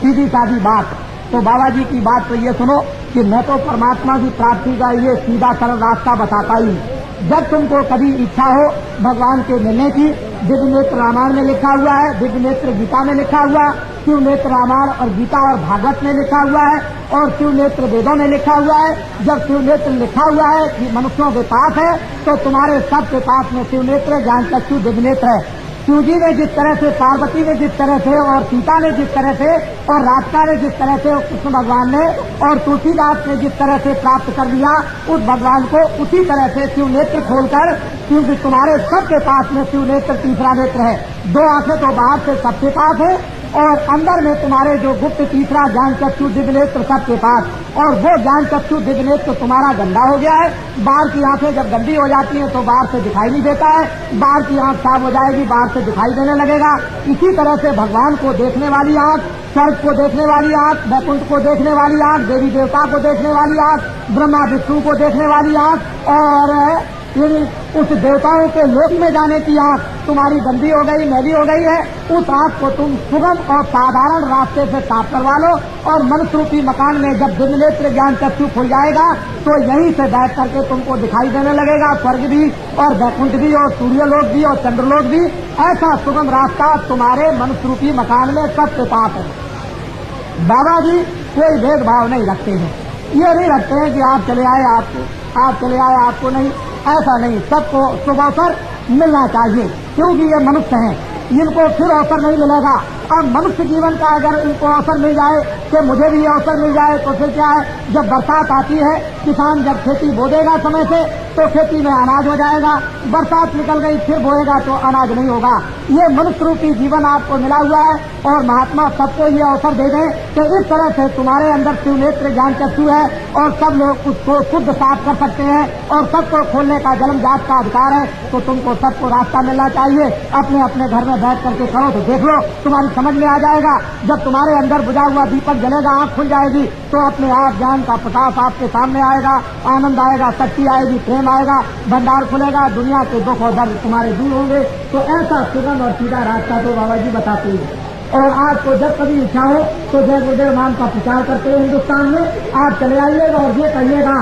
सीधी साधी बात। तो बाबा जी की बात तो ये सुनो कि मैं तो परमात्मा की प्राप्ति का ये सीधा सरल रास्ता बताता ही। जब तुमको कभी इच्छा हो भगवान के मिलने की, दिव्य नेत्र रामायण में लिखा हुआ है, दिव्य नेत्र गीता में लिखा हुआ है, शिव नेत्र रामायण और गीता और भागवत में लिखा हुआ है और शिव नेत्र वेदों में लिखा हुआ है। जब शिव नेत्र लिखा हुआ है कि मनुष्यों के पास है तो तुम्हारे सबके पास में शिव नेत्र, ज्ञान चक्षु, दिव्य नेत्र है। शिव जी ने जिस तरह से, पार्वती ने जिस तरह से और सीता ने जिस तरह से और राधिका ने जिस तरह से, कृष्ण भगवान ने और तुलसीदास ने जिस तरह से प्राप्त कर लिया उस भगवान को, उसी तरह से शिव नेत्र खोलकर, क्योंकि तुम्हारे सबके पास में शिव नेत्र तीसरा नेत्र है। 2 आंखें तो बाहर से सबके पास है और अंदर में तुम्हारे जो गुप्त तीसरा ज्ञान चक्षु दिव्य नेत्र सबके पास, और वो ज्ञान चक्षु दिव्य नेत्र तुम्हारा गंदा हो गया है। बाहर की आंखें जब गंदी हो जाती हैं तो बाहर से दिखाई नहीं देता है, बाहर की आंख साफ हो जाएगी, बाहर से दिखाई देने लगेगा। इसी तरह से भगवान को देखने वाली आंख, स्वर्ग को देखने वाली आंख, वैकुंठ को देखने वाली आंख, देवी देवता को देखने वाली आंख, ब्रह्मा विष्णु को देखने वाली आंख और उस देवताओं के लोक में जाने की आंख तुम्हारी गंदी हो गई, मैली हो गई है। उस आंख को तुम सुगम और साधारण रास्ते से साफ करवा लो और मनुष्य रूपी मकान में जब दिव्य नेत्र ज्ञान चक्षु खुल जाएगा तो यहीं से बैठ करके तुमको दिखाई देने लगेगा स्वर्ग भी और वैकुंठ भी और सूर्यलोक भी और चंद्रलोक भी। ऐसा सुगम रास्ता तुम्हारे मनुष्य रूपी मकान में सबके पास है। बाबा जी कोई भेदभाव नहीं रखते हैं, ये नहीं रखते हैं कि आप चले आए आपको नहीं, ऐसा नहीं। सबको शुभ अवसर मिलना चाहिए क्योंकि ये मनुष्य हैं, इनको फिर अवसर नहीं मिलेगा। अब मनुष्य जीवन का अगर इनको अवसर मिल जाए कि मुझे भी अवसर मिल जाए तो फिर क्या है, जब बरसात आती है किसान जब खेती बो देगा समय से तो खेती में अनाज हो जाएगा, बरसात निकल गई फिर बोएगा तो अनाज नहीं होगा। ये मनुष्य रूपी जीवन आपको मिला हुआ है और महात्मा सबको ये अवसर दे दें कि इस तरह से तुम्हारे अंदर शिव नेत्र ज्ञान चक्षु है और सब लोग उसको शुद्ध साफ कर सकते हैं और सबको खोलने का जन्मजात का अधिकार है। तो तुमको सबको रास्ता मिलना चाहिए। अपने अपने घर में बैठ करके करो तो देख लो तुम्हारी समझ में आ जाएगा। जब तुम्हारे अंदर बुझा हुआ दीपक जलेगा, आंख खुल जाएगी, तो अपने आप ज्ञान का प्रकाश आपके सामने आएगा, आनंद आएगा, शक्ति आएगी, प्रेम आएगा, भंडार खुलेगा, दुनिया के दुख और दर्द तुम्हारे दूर होंगे। तो ऐसा सुगम और सीधा रास्ता तो बाबा जी बताते हैं। और आपको जब कभी इच्छा हो तो जय गुरुदेव नाम का प्रचार करते हैं हिन्दुस्तान में, आप चले आइएगा और ये कहिएगा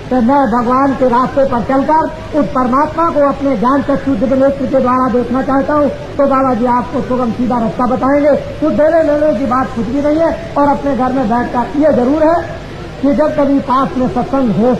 कि मैं भगवान के रास्ते पर चलकर उस परमात्मा को अपने ज्ञान चक्षु दिव्य नेत्र के द्वारा देखना चाहता हूँ। तो बाबा जी आपको सुगम सीधा रास्ता बताएंगे। कुछ देने लेने की बात कुछ भी नहीं है। और अपने घर में बैठकर ये जरूर है कि जब कभी पास में सत्संग हो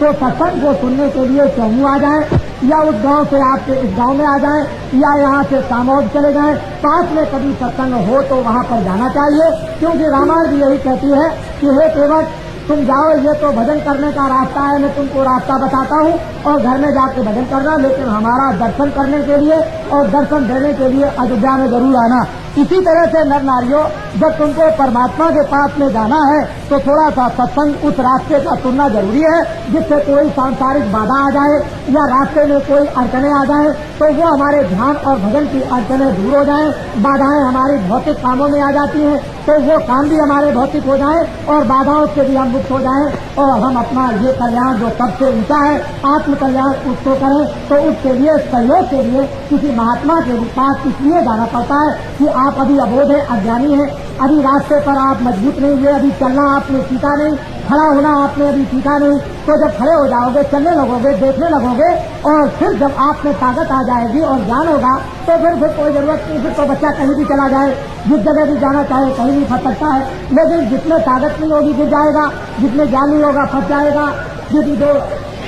तो सत्संग को सुनने के लिए चौमू आ जाए, या उस गांव से आपके इस गांव में आ जाए, या यहाँ से सामौद चले जाएं। पास में कभी सत्संग हो तो वहाँ पर जाना चाहिए, क्योंकि रामायण भी यही कहती है कि हे केवट तुम जाओ, ये तो भजन करने का रास्ता है, मैं तुमको रास्ता बताता हूँ और घर में जाके भजन करना, लेकिन हमारा दर्शन करने के लिए और दर्शन देने के लिए अयोध्या में जरूर आना। इसी तरह से नर नारियों, जब तुमको परमात्मा के पास में जाना है तो थोड़ा सा सत्संग उस रास्ते का सुनना जरूरी है, जिससे कोई सांसारिक बाधा आ जाए या रास्ते में कोई अड़चने आ जाए तो वो हमारे ध्यान और भजन की अड़चने दूर हो जाएं। बाधाएं हमारी भौतिक कामों में आ जाती हैं तो वो काम भी हमारे भौतिक हो जाए और बाधाओं से भी हम मुक्त हो जाएं, और हम अपना ये कल्याण जो सबसे ऊंचा है आत्म कल्याण उसको करें। तो उसके लिए सहयोग के लिए किसी महात्मा के पास इसलिए जाना पड़ता है कि आप अभी अबोध है, अज्ञानी है, अभी रास्ते पर आप मजबूत नहीं हुए, अभी चलना आपने सीखा नहीं, खड़ा होना आपने अभी सीखा नहीं। तो जब खड़े हो जाओगे, चलने लगोगे, देखने लगोगे, और फिर जब आप में ताकत आ जाएगी और ज्ञान होगा तो फिर कोई जरूरत नहीं, फिर तो बच्चा कहीं भी चला जाए, जिस जगह भी जाना चाहे कहीं भी फंस सकता है। लेकिन जिसमें ताकत नहीं होगी गिर जाएगा, जिसमें ज्ञान नहीं होगा फंस जाएगा, जिस जो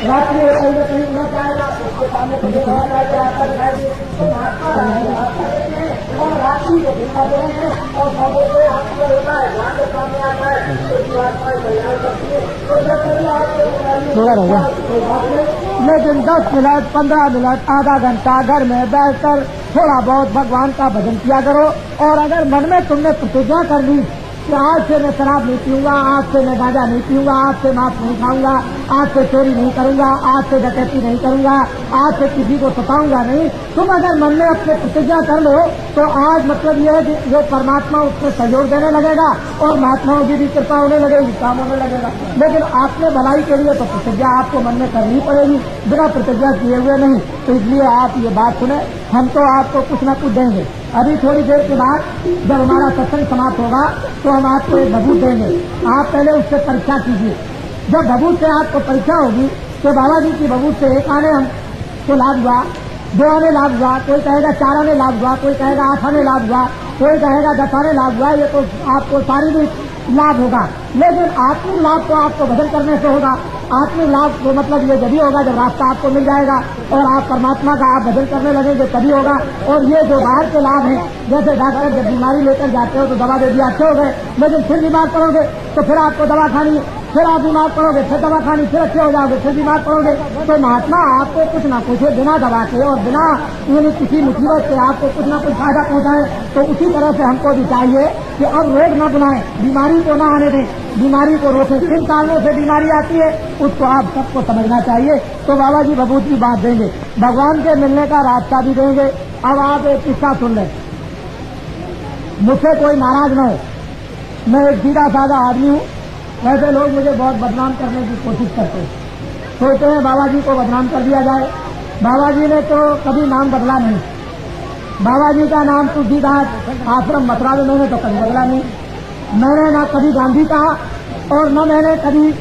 रात में कहीं न कहीं उलझ जाएगा, उसके सामने और रात्रि को दिखा देंगे और सबों को आपको होता है ध्यान के सामने आता है थोड़ा रह गया। लेकिन 10 मिनट 15 मिनट आधा घंटा घर में बैठकर थोड़ा बहुत भगवान का भजन किया करो। और अगर मन में तुमने प्रतिज्ञा कर ली कि आज से मैं शराब नहीं पीऊंगा, आज से मैं गांजा नहीं पीऊंगा, आज से मांस नहीं खाऊंगा, आज से चोरी नहीं करूंगा, आज से डकैती नहीं करूंगा, आज से किसी को सताऊंगा नहीं, तुम अगर मन में अपने प्रतिज्ञा कर लो तो आज मतलब यह है कि जो परमात्मा उसमें सहयोग देने लगेगा और महात्माओं की भी कृपा होने लगेगी, काम होने लगेगा। लेकिन आपने भलाई के लिए तो प्रतिज्ञा आपको मन में करनी पड़ेगी, बिना प्रतिज्ञा किए हुए नहीं। तो इसलिए आप ये बात सुने, हम तो आपको कुछ न कुछ देंगे। अभी थोड़ी देर के बाद जब हमारा सत्संग समाप्त होगा तो हम आपको एक भभूत देंगे, आप पहले उससे परीक्षा कीजिए। जब भभूत से आपको परीक्षा होगी तो बाबा जी की भभूत से 1 आने हमको लाभ हुआ, 2 आने लाभ हुआ, कोई कहेगा 4 आने लाभ हुआ, कोई कहेगा 8 आने लाभ हुआ, कोई कहेगा 10 आने लाभ हुआ। ये तो आपको शारीरिक लाभ होगा, लेकिन आत्मिक लाभ तो आपको भजन करने से होगा। आत्मिक लाभ तो मतलब ये जब होगा जब रास्ता आपको मिल जाएगा और आप परमात्मा का आप भजन करने लगेंगे तभी होगा। और ये जो बाहर के लाभ हैं, जैसे डॉक्टर जब बीमारी लेकर जाते हो तो दवा दे दिया, अच्छे हो गए, लेकिन फिर बीमार पड़ोगे तो फिर आपको दवा खानी, फिर आप बीमार पड़ोगे, फिर दवा खानी, फिर अच्छे हो जाओगे, फिर बीमार पड़ोगे। तो महात्मा आपको कुछ ना कुछ बिना दवा के और बिना किसी मुसीबत से आपको कुछ ना कुछ फायदा पहुंचाए। तो उसी तरह से हमको भी चाहिए कि अब रोग न बनाए, बीमारी को न आने दें, बीमारी को रोकें। किन कारणों से बीमारी आती है उसको आप सबको समझना चाहिए। तो बाबा जी भभूत की बात देंगे, भगवान के मिलने का रास्ता भी देंगे। अब आप एक किस्सा सुन लें, मुझसे कोई नाराज न हो, मैं एक सीधा साधा आदमी हूँ। वैसे लोग मुझे बहुत बदनाम करने की कोशिश करते हैं, सोचते हैं बाबा जी को बदनाम कर दिया जाए। बाबा जी ने तो कभी नाम बदला नहीं, बाबा जी का नाम तुलसीदास आश्रम मथुरा में मैंने तो कभी बदला नहीं। मैंने ना कभी गांधी कहा और न मैंने कभी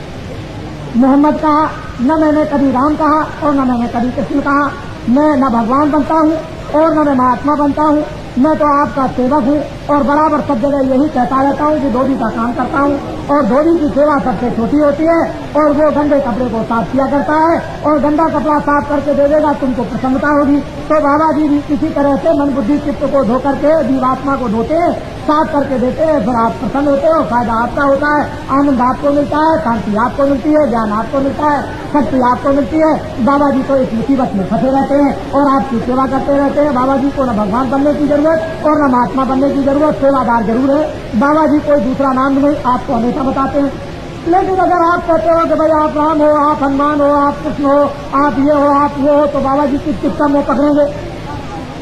मोहम्मद कहा, न मैंने कभी राम कहा और न मैंने कभी कृष्ण कहा। मैं न भगवान बनता हूँ और न मैं महात्मा बनता हूँ, मैं तो आपका सेवक हूँ और बराबर सब जगह यही कहता रहता हूँ कि धोबी का काम करता हूँ और धोबी की सेवा सबसे छोटी होती है। और वो गंदे कपड़े को साफ किया करता है और गंदा कपड़ा साफ करके दे देगा, तुमको प्रसन्नता होगी। तो बाबा जी भी इसी तरह से मन बुद्धि चित्त को धो करके जीवात्मा को धोते हैं, साफ करके देते हैं, फिर आप प्रसन्न होते हो, फायदा आपका होता है, आनंद आपको मिलता है, शांति आपको मिलती है, ज्ञान आपको मिलता है, शक्ति आपको मिलती है। बाबा जी तो इस मुसीबत में फंसे रहते हैं और आपकी सेवा करते रहते हैं। बाबा जी को न भगवान बनने की जरूरत और न महात्मा बनने की जरूरत, सेवादार जरूर है। बाबा जी कोई दूसरा नाम नहीं आपको हमेशा बताते हैं। लेकिन अगर आप कहते हो कि भाई आप राम हो, आप हनुमान हो, आप कृष्ण हो, आप ये हो, आप वो हो, तो बाबा जी किस कम वो पकड़ेंगे,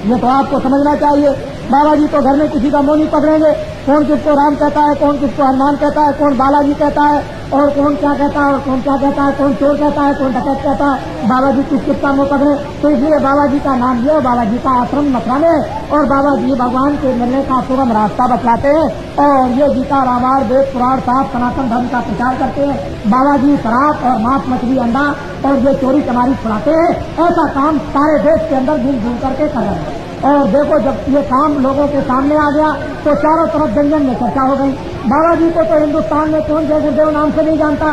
ये तो आपको समझना चाहिए। बाबा जी तो घर में किसी का मुंह नहीं पकड़ेंगे, कौन किसको राम कहता है, कौन किसको हनुमान कहता है, कौन बालाजी कहता है, और कौन क्या कहता है और कौन क्या कहता है, कौन चोर कहता है, कौन डकैत कहता है, बाबा जी किस किसका मुंह पकड़े। तो इसलिए बाबा जी का नाम लिया, बाबा जी का आश्रम मथुरा में, और बाबा जी भगवान के मिलने का सुगम रास्ता बतलाते हैं, और ये गीता रामायण वेद पुराण साहब सनातन धर्म का प्रचार करते हैं। बाबा जी शराब और मांस मछली अंडा और ये चोरी चमारी छुड़ाते हैं। ऐसा काम सारे देश के अंदर घूम घूम करके कर रहे हैं। और देखो जब ये काम लोगों के सामने आ गया तो चारों तरफ जंजन में चर्चा हो गई। बाबा जी को तो हिंदुस्तान में कौन जय गुरुदेव नाम से नहीं जानता।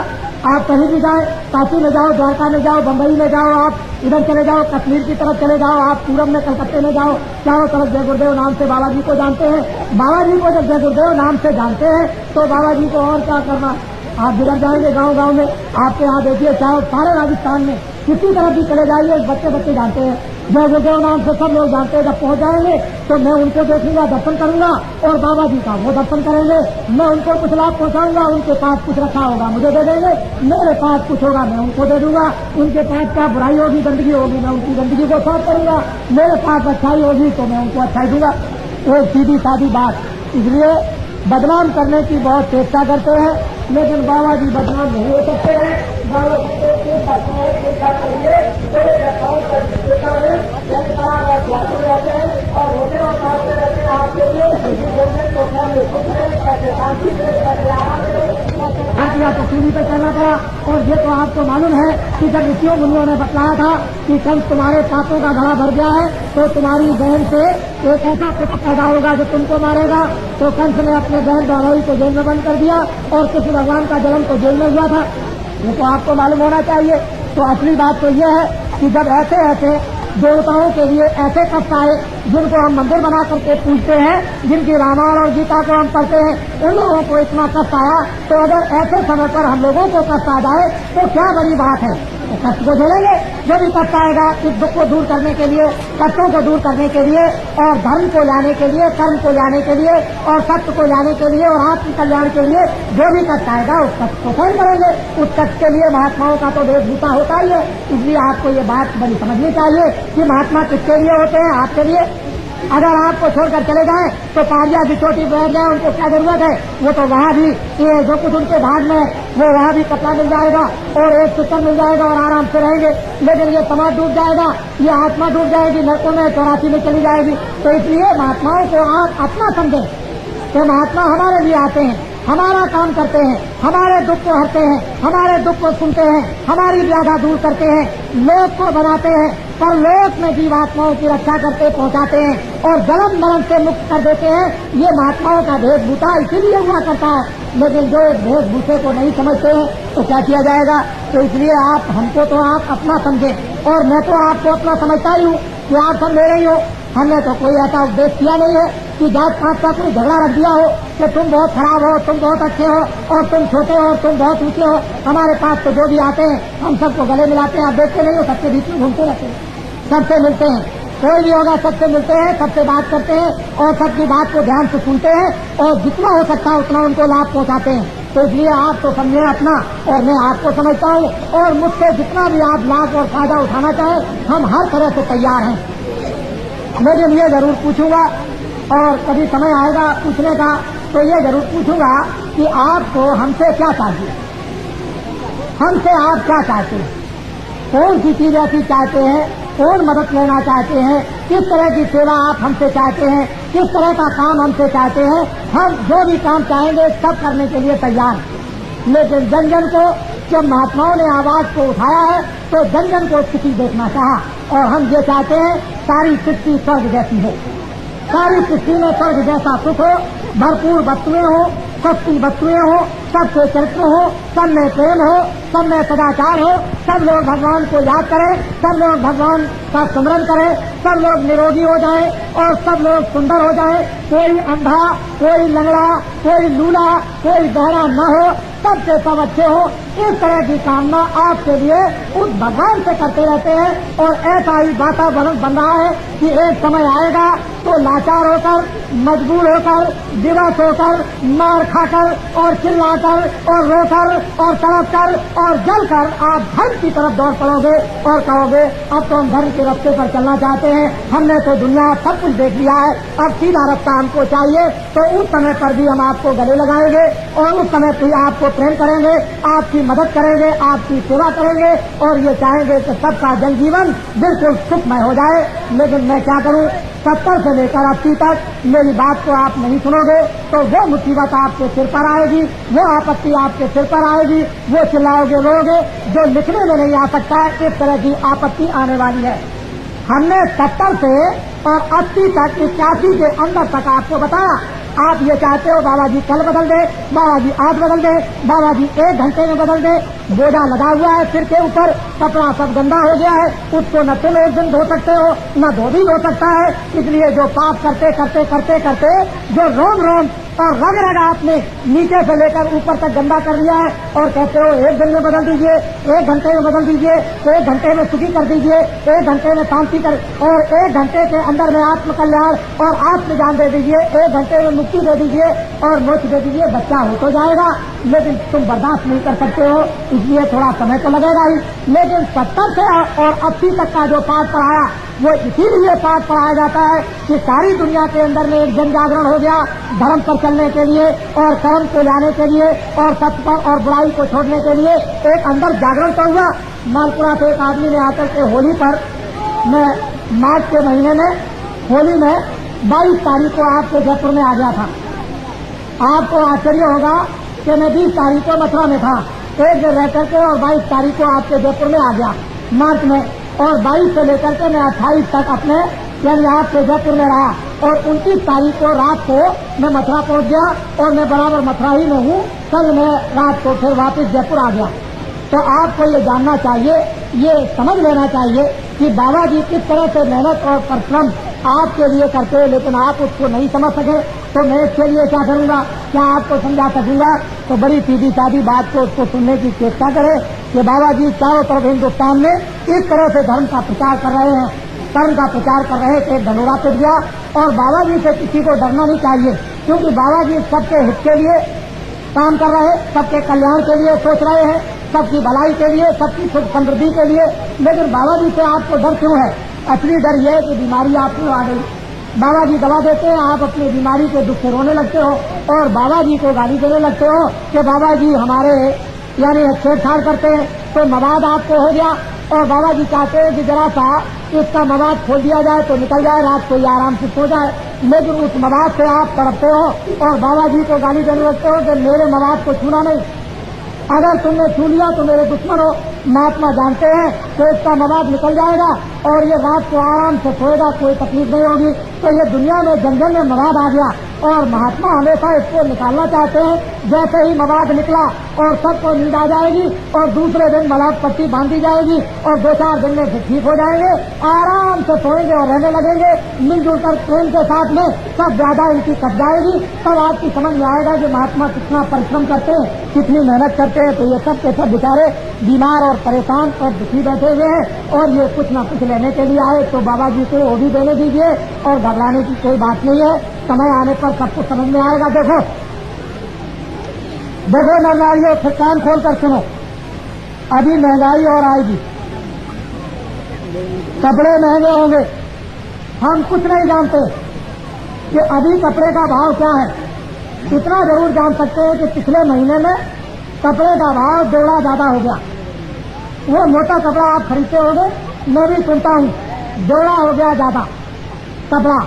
आप कहीं भी जाए, काशी में जाओ, द्वारका में जाओ, बम्बई में जाओ, आप इधर चले जाओ, कश्मीर की तरफ चले जाओ, आप पूरब में कलकत्ते में जाओ, चारों तरफ जय गुरुदेव नाम से बाबा जी को जानते हैं। बाबा जी को जब जय गुरुदेव नाम से जानते हैं तो बाबा जी को और क्या करना। आप जिधर जाएंगे गांव गांव में, आपके यहाँ देखिए चाहे सारे राजस्थान में किसी तरफ भी चले जाइए, बच्चे बच्चे जानते हैं जय गुरुदेव नाम से, सब लोग जानते हैं। जब पहुंच जाएंगे तो मैं उनको देखूंगा, दर्शन करूंगा, और बाबा जी का वो दर्शन करेंगे। मैं उनको कुछ लाभ पहुंचाऊंगा, उनके पास कुछ रखा होगा मुझे दे देंगे, मेरे पास कुछ होगा मैं उनको दे दूंगा। उनके पास क्या बुराई होगी, गंदगी होगी, मैं उनकी गंदगी को साफ करूंगा। मेरे पास अच्छाई होगी तो मैं उनको अच्छाई दूंगा। वो सीधी सादी बात। इसलिए बदनाम करने की बहुत चेष्टा करते हैं, लेकिन बाबा जी बदनाम नहीं हो सकते हैं। बाबा जी को चेष्टा करिए रहते हैं और होते और काटते रहते हैं। आपके लिए तो सीढ़ी पे चलना पड़ा। और ये तो आपको मालूम है कि जब ऋषियों मुनियों ने बतलाया था कि कंस तुम्हारे पापों का घड़ा भर गया है तो तुम्हारी बहन से एक ऐसा पुत्र पैदा होगा जो तुमको मारेगा, तो कंस ने अपने बहन द्वारोही को जेल में बंद कर दिया और कृष्ण भगवान का जन्म तो जेल में हुआ था। ये तो आपको मालूम होना चाहिए। तो असली बात तो यह है कि जब ऐसे ऐसे देवताओं के लिए ऐसे कष्ट आए जिनको हम मंदिर बना करके पूजते हैं, जिनकी रामायण और गीता को हम पढ़ते हैं, उन लोगों को इतना कष्ट आया, तो अगर ऐसे समय पर हम लोगों को कष्ट आ जाए तो क्या बड़ी बात है। तो कष्ट को झेलेंगे, जो भी कष्ट आएगा इस दुख को दूर करने के लिए, कष्टों को दूर करने के लिए, और धर्म को लाने के लिए, कर्म को लाने के लिए, और सत्य को लाने के लिए, और आत्म कल्याण के लिए जो भी कष्ट आएगा उस कष्ट को सहन करेंगे। उस कष्ट के लिए महात्माओं का तो वेशभूषा होता ही है। इसलिए आपको ये बात बड़ी समझनी चाहिए कि महात्मा किसके लिए होते हैं, आपके लिए। अगर आपको छोड़कर चले जाएं तो पारिया की चोटी बैठ जाए, उनको क्या जरूरत है। वो तो वहाँ भी ये जो कुछ उनके भाग में वो वहाँ भी कपड़ा मिल जाएगा और एक सिस्टम मिल जाएगा और आराम से रहेंगे। लेकिन ये समाज डूब जाएगा, ये आत्मा डूब जाएगी, नरकों में 84 में चली जाएगी। तो इसलिए महात्माओं को आप अपना समझें कि महात्मा हमारे लिए आते हैं, हमारा काम करते हैं, हमारे दुख को हरते हैं, हमारे दुख को सुनते हैं, हमारी व्याधा दूर करते हैं, लोक को बनाते हैं, पर लोक में जीवात्माओं की रक्षा करते पहुंचाते हैं और जन्म मरण से मुक्त कर देते हैं। ये महात्माओं का वेशभूषा इसीलिए हुआ करता है। लेकिन जो इस वेशभूषे को नहीं समझते हैं तो क्या किया जाएगा। तो इसलिए आप हमको तो आप अपना समझें, और मैं तो आपको अपना समझता ही हूँ कि आप सब मेरे ही हो। हमने तो कोई ऐसा उपदेश किया नहीं है कि जात पात का कोई झगड़ा रख दिया हो कि तुम बहुत खराब हो, तुम बहुत अच्छे हो, और तुम छोटे हो और तुम बहुत ऊंचे हो। हमारे पास तो जो भी आते हैं हम सबको गले मिलाते हैं। आप देखते नहीं हो, सबके बीच में घूमते रहते हैं, सबसे मिलते हैं, कोई भी होगा सबसे मिलते हैं, सबसे बात करते हैं और सबकी बात को ध्यान से सुनते हैं और जितना हो सकता है उतना उनको लाभ पहुंचाते हैं। तो इसलिए आप तो समझे अपना और मैं आपको समझता हूँ, और मुझसे जितना भी आप लाभ और फायदा उठाना चाहें हम हर तरह से तैयार हैं। लेकिन ये जरूर पूछूंगा, और कभी समय आएगा पूछने का तो ये जरूर पूछूंगा कि आपको हमसे क्या चाहिए, हमसे आप क्या चाहते हैं, कौन सी चीज ऐसी चाहते हैं, कौन मदद लेना चाहते हैं, किस तरह की सेवा आप हमसे चाहते हैं, किस तरह का काम हमसे चाहते हैं। हम जो भी काम चाहेंगे सब करने के लिए तैयार हैं। लेकिन जन जन को जब महात्माओं ने आवाज को उठाया है तो जन जन को स्थिति देखना चाहा, और हम ये चाहते हैं सारी सृष्टि स्वर्ग जैसी हो, सारी सृष्टि में स्वर्ग जैसा सुख हो, भरपूर वस्तुएं हो, सस्ती वस्तुएं हो, सबके चरित्र हो, सब में प्रेम हो, सब में सदाचार हो, सब लोग भगवान को याद करें, सब लोग भगवान का स्मरण करें, सब लोग निरोगी हो जाएं और सब लोग सुंदर हो जाएं। कोई अंधा, कोई लंगड़ा, कोई लूला, कोई बहरा न हो, सबसे सब अच्छे हो, इस तरह की कामना आपके लिए उस भगवान से करते रहते हैं। और ऐसा ही वातावरण बन रहा है कि एक समय आएगा तो लाचार होकर, मजबूर होकर, दिवस होकर, मार खाकर और चिल्लाकर और रोकर और तड़प कर और जलकर आप धर्म की तरफ दौड़ पड़ोगे और कहोगे अब तो हम धर्म के रास्ते पर चलना चाहते हैं, हमने तो दुनिया सब कुछ देख लिया है, अब सीधा रास्ता हमको चाहिए। तो उस समय पर भी हम आपको गले लगाएंगे और उस समय भी आपको प्रेम करेंगे, आपकी मदद करेंगे, आपकी सेवा करेंगे और ये चाहेंगे कि सबका जनजीवन बिल्कुल सुखमय हो जाए। लेकिन मैं क्या करूं, 70 से लेकर 80 तक मेरी बात को आप नहीं सुनोगे तो वो मुसीबत आपके सिर पर आएगी, वो आपत्ति आपके सिर पर आएगी, वो चिल्लाओगे रोगे जो लिखने में नहीं आ सकता है, इस तरह की आपत्ति आने वाली है। हमने 70 से और 80 तक 81 के अंदर तक आपको बताया। आप ये चाहते हो बाबा जी कल बदल दे, बाबा जी आज बदल दे, बाबा जी 1 घंटे में बदल दे। बोझा लगा हुआ है सिर के ऊपर, कपड़ा सब गंदा हो गया है, उसको न तुम एक दिन धो सकते हो न धोबी धो सकता है। इसलिए जो पाप करते करते करते करते जो रोम रोम और रग रग आपने नीचे से लेकर ऊपर तक गंदा कर लिया है और कहते हो 1 दिन में बदल दीजिए, 1 घंटे में बदल दीजिए, 1 घंटे में सुखी कर दीजिए, 1 घंटे में शांति कर और 1 घंटे के अंदर में आत्म कल्याण और आत्मज्ञान दे दीजिए, 1 घंटे में मुक्ति दे दीजिए और मोक्ष दे दीजिए। बच्चा हो तो जाएगा, लेकिन तुम बर्दाश्त नहीं कर सकते हो, इसलिए थोड़ा समय तो लगेगा ही। लेकिन 70 से और 80 तक का जो पाठ पढ़ाया वो इसीलिए पाठ पढ़ाया जाता है कि सारी दुनिया के अंदर में एक जन जागरण हो गया धर्म पर चलने के लिए और कर्म को लाने के लिए और सत्य पर और बुराई को छोड़ने के लिए एक अंदर जागरण तो हुआ। मालपुरा से एक आदमी ने आकर के होली पर, मैं मार्च के महीने में होली में 22 तारीख को आपके जयपुर में आ गया था। आपको आश्चर्य होगा कि मैं 20 तारीख को मथुरा में था, एक दिन रह करके और 22 तारीख को आपके जयपुर में आ गया मार्च में, और 22 से लेकर के मैं 28 तक अपने यानी आपके जयपुर में रहा और 29 तारीख को रात को मैं मथुरा पहुंच गया और मैं बराबर मथुरा ही में हूँ। कल मैं रात को फिर वापस जयपुर आ गया। तो आपको ये जानना चाहिए, ये समझ लेना चाहिए कि बाबा जी किस तरह से मेहनत और परिश्रम आपके लिए करते हैं, लेकिन आप उसको नहीं समझ सके तो मैं इसके लिए क्या करूंगा, क्या आपको समझा सकूंगा। तो बड़ी सीधी सादी बात को उसको सुनने की चेष्टा करें कि बाबा जी चारों तरफ हिन्दुस्तान में इस तरह से धर्म का प्रचार कर रहे हैं, धर्म का प्रचार कर रहे थे, धनोरा पिट गया। और बाबा जी से किसी को डरना नहीं चाहिए, क्योंकि बाबा जी सबके हित के लिए काम कर रहे, सबके कल्याण के लिए सोच रहे हैं, सबकी भलाई के लिए, सबकी सुख समृद्धि के लिए। लेकिन बाबा जी से आपको डर क्यों है? असली डर ये है कि बीमारी आपको आ गई, बाबा जी दवा देते हैं, आप अपनी बीमारी के दुख से रोने लगते हो और बाबा जी को गाली देने लगते हो कि बाबा जी हमारे यानी छेड़छाड़ करते हैं। तो मवाद आपको हो गया और बाबा जी चाहते हैं कि जरा सा इसका मवाद खोल दिया जाए तो निकल जाए, रात को ये आराम से सो जाए। लेकिन उस मवाद से आप तड़पते हो और बाबा जी को गाली देने लगते हो कि मेरे मवाद को छूना नहीं, अगर तुमने छू लिया तो मेरे दुश्मन हो। महात्मा जानते हैं कि इसका मवाद निकल जाएगा और ये रात को आराम से सोएगा, कोई तकलीफ नहीं होगी। तो ये दुनिया में जन जन में मवाद आ गया और महात्मा हमेशा इसको निकालना चाहते हैं। जैसे ही मवाद निकला और सबको नींद आ जाएगी और दूसरे दिन मलाद पट्टी बांधी जाएगी और 2-4 दिन में ठीक हो जाएंगे, आराम से सोएंगे और रहने लगेंगे मिलजुल कर प्रेम के साथ में, सब ज्यादा इनकी कट जाएगी। तब आपकी समझ में आएगा कि महात्मा कितना परिश्रम करते हैं, कितनी मेहनत करते हैं। तो ये सब के सब बेचारे बीमार और परेशान और दुखी बैठे हुए हैं और ये कुछ न कुछ लेने के लिए आए। तो बाबा जी को वो भी देने दीजिए और घबराने की कोई बात नहीं है, समय आने पर सब कुछ समझ में आएगा। देखो देखो नारियों, फिर कान खोल कर सुनो, अभी महंगाई और आएगी, कपड़े महंगे होंगे। हम कुछ नहीं जानते कि अभी कपड़े का भाव क्या है, इतना जरूर जान सकते हैं कि पिछले महीने में कपड़े का भाव 2 गुना ज्यादा हो गया। वो मोटा कपड़ा आप खरीदते होंगे, मैं भी सुनता हूँ 2 गुना हो गया ज्यादा कपड़ा।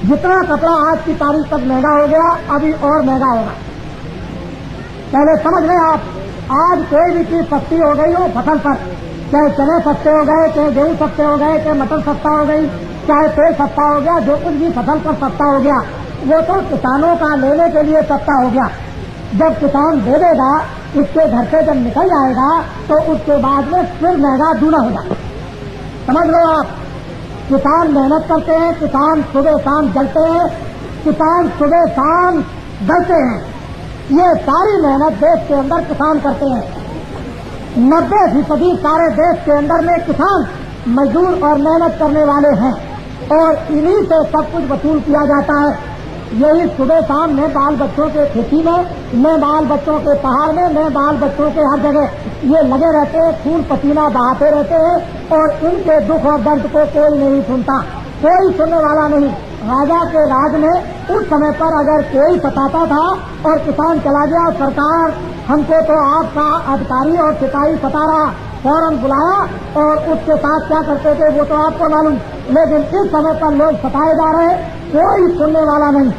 जितना कपड़ा आज की तारीख तक महंगा हो गया, अभी और महंगा होगा। पहले समझ लें आप, आज कोई भी चीज सस्ती हो गई हो फसल पर, चाहे चने सस्ते हो गए, चाहे गेहूं सस्ते हो गए, चाहे मटर सस्ता हो गई, चाहे तेल सस्ता हो गया, जो कुछ भी फसल पर सस्ता हो गया वो तो किसानों का लेने के लिए सस्ता हो गया। जब किसान दे देगा, उसके घर से जब निकल जाएगा तो उसके बाद में फिर महंगा दूना हो जाए। समझ लो आप, किसान मेहनत करते हैं, किसान सुबह शाम जलते हैं, किसान सुबह शाम डरते हैं ये सारी मेहनत देश के अंदर किसान करते हैं। 90% सारे देश के अंदर में किसान मजदूर और मेहनत करने वाले हैं और इन्हीं से सब कुछ वसूल किया जाता है। यही सुबह शाम में बाल बच्चों के खेती में बाल बच्चों के पहाड़ में बाल बच्चों के हर जगह ये लगे रहते हैं, खून पसीना बहाते रहते हैं और इनके दुख और दर्द को कोई नहीं सुनता, कोई सुनने वाला नहीं। राजा के राज में उस समय पर अगर कोई सताता था और किसान चला गया, सरकार हमको तो आपका अधिकारी और सिपाही सता रहा, फौरन बुलाया और उसके साथ क्या करते थे वो तो आपको मालूम। लेकिन इस समय पर लोग सताए जा रहे हैं, कोई सुनने वाला नहीं,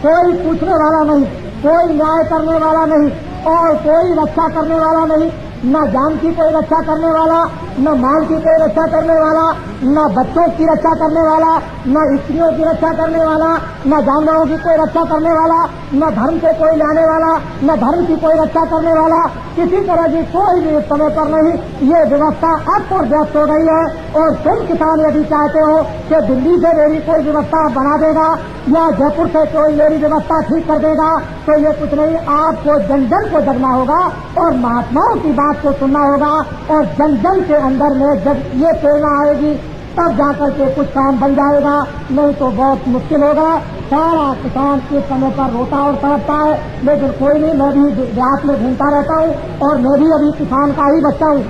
कोई पूछने वाला नहीं, कोई न्याय करने वाला नहीं और कोई रक्षा करने वाला नहीं। न जान की कोई रक्षा करने वाला, न माल की कोई रक्षा करने वाला, न बच्चों की रक्षा करने वाला, न स्त्रियों की रक्षा करने वाला, न जानवरों की कोई रक्षा करने वाला, न धर्म को कोई लाने वाला, न धर्म की कोई रक्षा करने वाला, किसी तरह की कोई भी इस समय पर नहीं। ये व्यवस्था अब और व्यस्त हो गई है और तुम किसान यदि चाहते हो कि दिल्ली से मेरी कोई व्यवस्था बना देगा या जयपुर से कोई मेरी व्यवस्था ठीक कर देगा, तो ये कुछ नहीं, आपको जन जन को जगना होगा और महात्माओं की बात को सुनना होगा और जन जन के अंदर में जब ये प्रेरणा आएगी तब जाकर के कुछ काम बन जाएगा, नहीं तो बहुत मुश्किल होगा। सारा किसान इस समय पर रोता और तड़पता है, लेकिन कोई नहीं, मैं भी देहात में घूमता रहता हूँ और मैं भी अभी किसान का ही बच्चा हूँ।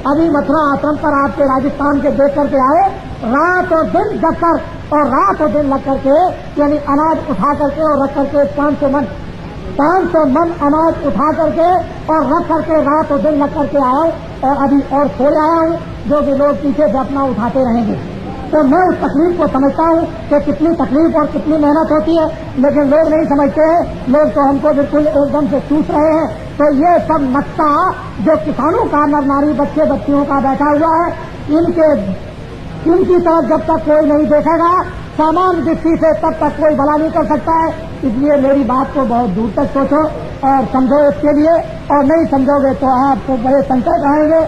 अभी मथुरा आश्रम पर आपके राजस्थान के देख करके आए, रात और दिन जग कर और रात और दिन लग करके यानी अनाज उठा करके और रख करके 500 मन अनाज उठा करके और रख करके रात और दिन लग करके आया और अभी और सो आया हूँ, जो कि लोग पीछे से अपना उठाते रहेंगे। तो मैं उस तकलीफ को समझता हूँ कि कितनी तकलीफ और कितनी मेहनत होती है, लेकिन लोग नहीं समझते हैं। लोग तो हमको बिल्कुल एकदम से चूस रहे हैं। तो ये सब नक्शा जो किसानों का नर नारी बच्चे बच्चियों का बैठा हुआ है, इनकी तरफ जब तक कोई नहीं देखेगा सामान्य दृष्टि से, तब तक कोई भला नहीं कर सकता है। इसलिए मेरी बात को बहुत दूर तक सोचो और समझो इसके लिए, और नहीं समझोगे तो आपको बड़े संकट आएंगे।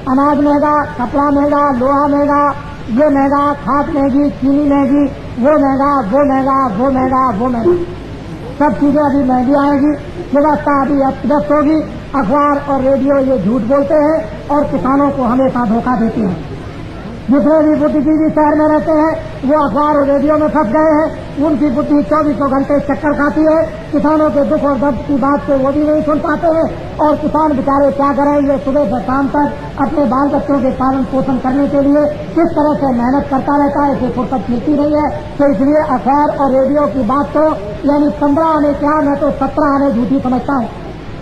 अनाज महंगा, कपड़ा महंगा, लोहा महंगा, ये महंगा, खाद महंगी, चीनी महंगी, वो महंगा, वो महंगा, वो महंगा, वो महंगा, सब चीजें अभी महंगी आएगी। व्यवस्था अभी अस्त होगी। अखबार और रेडियो ये झूठ बोलते हैं और किसानों को हमेशा धोखा देते हैं। जितने भी बुद्धिजीवी शहर में रहते हैं वो अखबार और रेडियो में फंस गए हैं। उनकी बुद्धि 24 घंटे चक्कर खाती है। किसानों के दुख और दर्द की बात को वो भी नहीं सुन पाते हैं और किसान बेचारे क्या करें, ये सुबह से शाम तक अपने बाल बच्चों के पालन पोषण करने के लिए किस तरह से मेहनत करता रहता है, इसे फुर्सत मिलती नहीं है। तो इसलिए अखबार और रेडियो की बात तो यानी 15 आने क्या, मैं तो 17 आने झूठी समझता हूँ।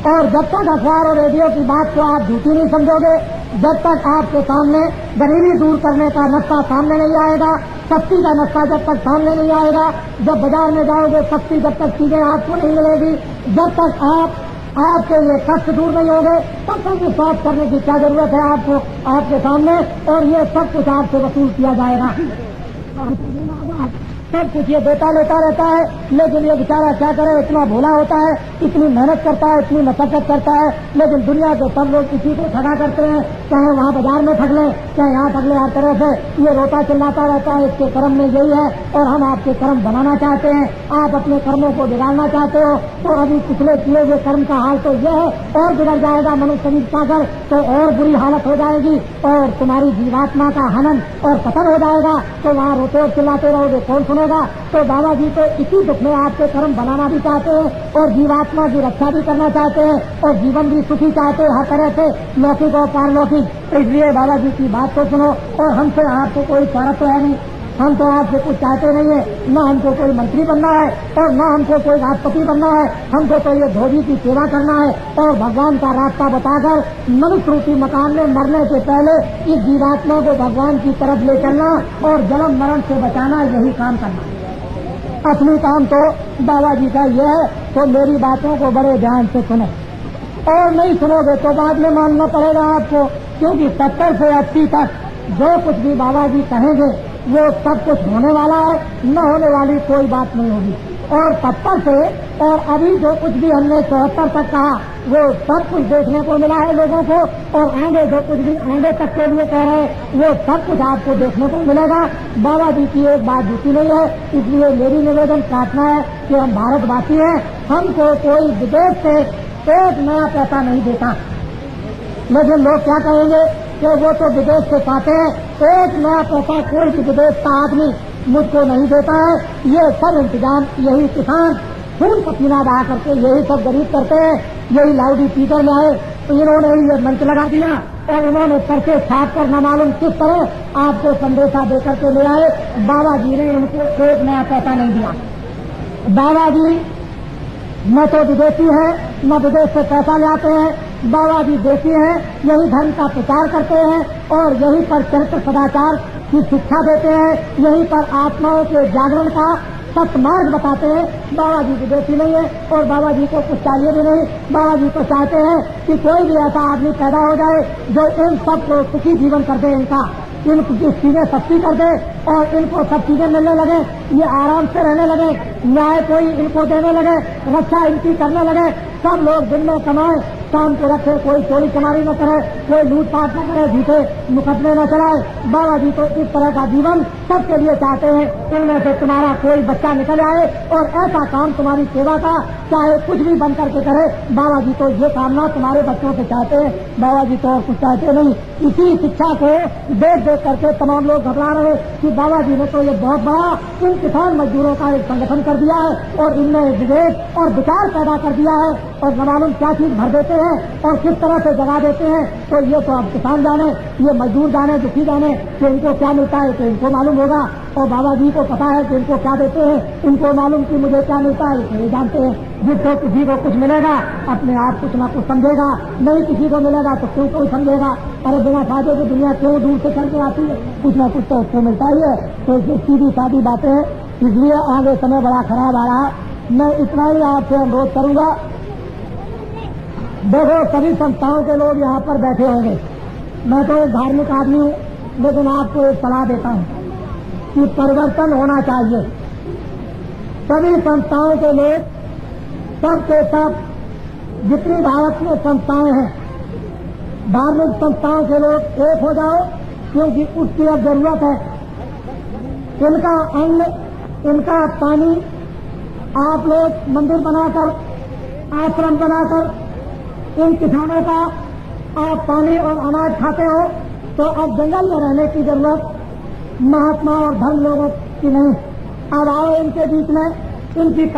और जब तक अखबार और रेडियो की बात को आप झूठी नहीं समझोगे, जब तक आपके सामने गरीबी दूर करने का नक्शा सामने नहीं आएगा, सस्ती का नक्शा जब तक सामने नहीं आएगा, जब बाजार में जाओगे सस्ती जब तक चीजें आपको नहीं मिलेगी, जब तक आपके ये कष्ट दूर नहीं होंगे, तब तक विश्वास करने की क्या जरूरत है आपको आपके सामने। और ये सब कुछ आपसे वसूल किया जाएगा। सब कुछ ये देता लेता रहता है, लेकिन ये बेचारा क्या करे, इतना भोला होता है, इतनी मेहनत करता है, इतनी मशक्कत करता है, लेकिन दुनिया के सब लोग किसी को ठगा करते हैं, चाहे वहाँ बाजार में ठग लें, चाहे यहाँ ठग लें। हर तरह से ये रोता चिल्लाता रहता है, इसके कर्म में यही है और हम आपके कर्म बनाना चाहते हैं। आप अपने कर्मों को बिगाड़ना चाहते हो तो अभी पिछले किए हुए कर्म का हाल तो यह है, और बिगड़ जाएगा मनुष्य शरीर पाकर तो और बुरी हालत हो जाएगी और तुम्हारी जीवात्मा का हनन और पतन हो जाएगा। तो वहाँ रोते और चिल्लाते रहोगे, कौन सुनेगा। तो बाबा जी तो इसी दुख में आपके कर्म बनाना भी चाहते हैं और जीवात्मा की रक्षा भी करना चाहते हैं और जीवन भी सुखी चाहते हैं, हर तरह से लौकिक और पारलौकिक। तो इसलिए बाबा जी की बात को सुनो और हमसे आपको कोई स्वार्थ तो है नहीं, हम तो आपसे कुछ चाहते नहीं है, न हमको कोई मंत्री बनना है और न हमको कोई राष्ट्रपति बनना है। हमको तो ये धोबी की सेवा करना है और भगवान का रास्ता बताकर मनुष्य रूपी मकान में मरने से पहले इस जीवात्मा को भगवान की तरफ ले चलना और जन्म मरण से बचाना, यही काम करना। असली काम तो बाबा जी का यह है। तो मेरी बातों को बड़े ध्यान से सुनो और नहीं सुनोगे तो बाद में मानना पड़ेगा आपको, क्योंकि 70 से 80 तक जो कुछ भी बाबा जी कहेंगे वो सब कुछ होने वाला है, न होने वाली कोई बात नहीं होगी। और 70 से और अभी जो कुछ भी हमने 74 तक कहा वो सब कुछ देखने को मिला है लोगों को, और आगे जो कुछ भी आगे तक के लिए कह रहे हैं वो सब कुछ आपको देखने को मिलेगा। बाबा जी की एक बात झूठी नहीं है, इसलिए मेरी निवेदन प्रार्थना है कि हम भारतवासी हैं, हमको कोई विदेश से एक नया पैसा नहीं देता। लेकिन लोग क्या कहेंगे कि वो तो विदेश से पाते हैं, एक नया पैसा कोई भी विदेश का आदमी मुझको नहीं देता है। ये सब इंतजाम यही किसान खून पसीना बहा करके यही सब गरीब करते हैं, यही लाउडी स्पीकर लाए, तो इन्होंने ये मंच लगा दिया और इन्होंने करके छाप कर न मालूम किस तरह आपको संदेशा देकर के ले आए। बाबा जी ने उनको एक नया पैसा नहीं दिया। बाबा जी न तो विदेशी है, न विदेश से पैसा ले आते हैं। बाबा जी देसी हैं, यही धर्म का प्रचार करते हैं और यहीं पर चरित्र सदाचार की शिक्षा देते हैं, यहीं पर आत्माओं के जागरण का सत्मार्ग बताते हैं। बाबा जी विदेशी नहीं है और बाबा जी को कुछ चाहिए भी नहीं। बाबा जी को चाहते हैं कि कोई भी ऐसा आदमी पैदा हो जाए जो इन सबको सुखी जीवन कर दे, इनकी चीजें सस्ती कर दे और इनको सब चीजें मिलने लगे, ये आराम से रहने लगे, न्याय कोई इनको देने लगे, रक्षा इनकी करने लगे, सब लोग दिन में कमाए, शाम को रखे, कोई चोरी चमारी न करे, कोई लूटपाट न करे, झूठे मुकदमे न चलाए। बाबा जी तो इस तरह का जीवन सबके लिए चाहते हैं। इनमें से तुम्हारा कोई बच्चा निकल आए और ऐसा काम तुम्हारी सेवा का चाहे कुछ भी बन करके करे, बाबा जी तो ये कामना तुम्हारे बच्चों से चाहते हैं। बाबा जी तो और कुछ चाहते नहीं। इसी शिक्षा को देख देख करके तमाम लोग घबरा रहे कि बाबा जी ने तो ये बहुत बड़ा इन किसान मजदूरों का एक संगठन कर दिया है और इनमें विवेक और विचार पैदा कर दिया है और न मालूम क्या चीज भर देते हैं और किस तरह से जगा देते हैं। तो ये तो अब किसान जाने, ये मजदूर जाने, दुखी जाने कि इनको क्या मिलता है, तो इनको मालूम होगा। और बाबा जी को पता है कि इनको क्या देते हैं, इनको मालूम कि मुझे क्या मिलता है, ये जानते हैं। जिसको किसी को कुछ मिलेगा अपने आप कुछ ना कुछ समझेगा, नहीं किसी को मिलेगा तो क्यों कोई समझेगा। अरे बिना फायदे की दुनिया क्यों दूर से चल के आती है, कुछ ना कुछ तो उसको मिलता ही है। तो सीधी सादी बातें हैं, इसलिए आगे समय बड़ा खराब आ रहा है। मैं इतना ही आपसे अनुरोध करूंगा, देखो सभी संस्थाओं के लोग यहाँ पर बैठे होंगे, मैं तो एक धार्मिक आदमी हूँ, लेकिन आपको एक सलाह देता हूँ कि परिवर्तन होना चाहिए। सभी संस्थाओं के लोग, सब के सब जितनी भारत में संस्थाएं हैं, धार्मिक संस्थाओं के लोग एक हो जाओ, क्योंकि उसकी अब जरूरत है। इनका अन्न, इनका पानी, आप लोग मंदिर बनाकर, आश्रम बनाकर इन किसानों का आप पानी और अनाज खाते हो, तो अब जंगल में रहने की जरूरत महात्मा और धर्म लोगों की नहीं। अब आओ इनके बीच में, इनकी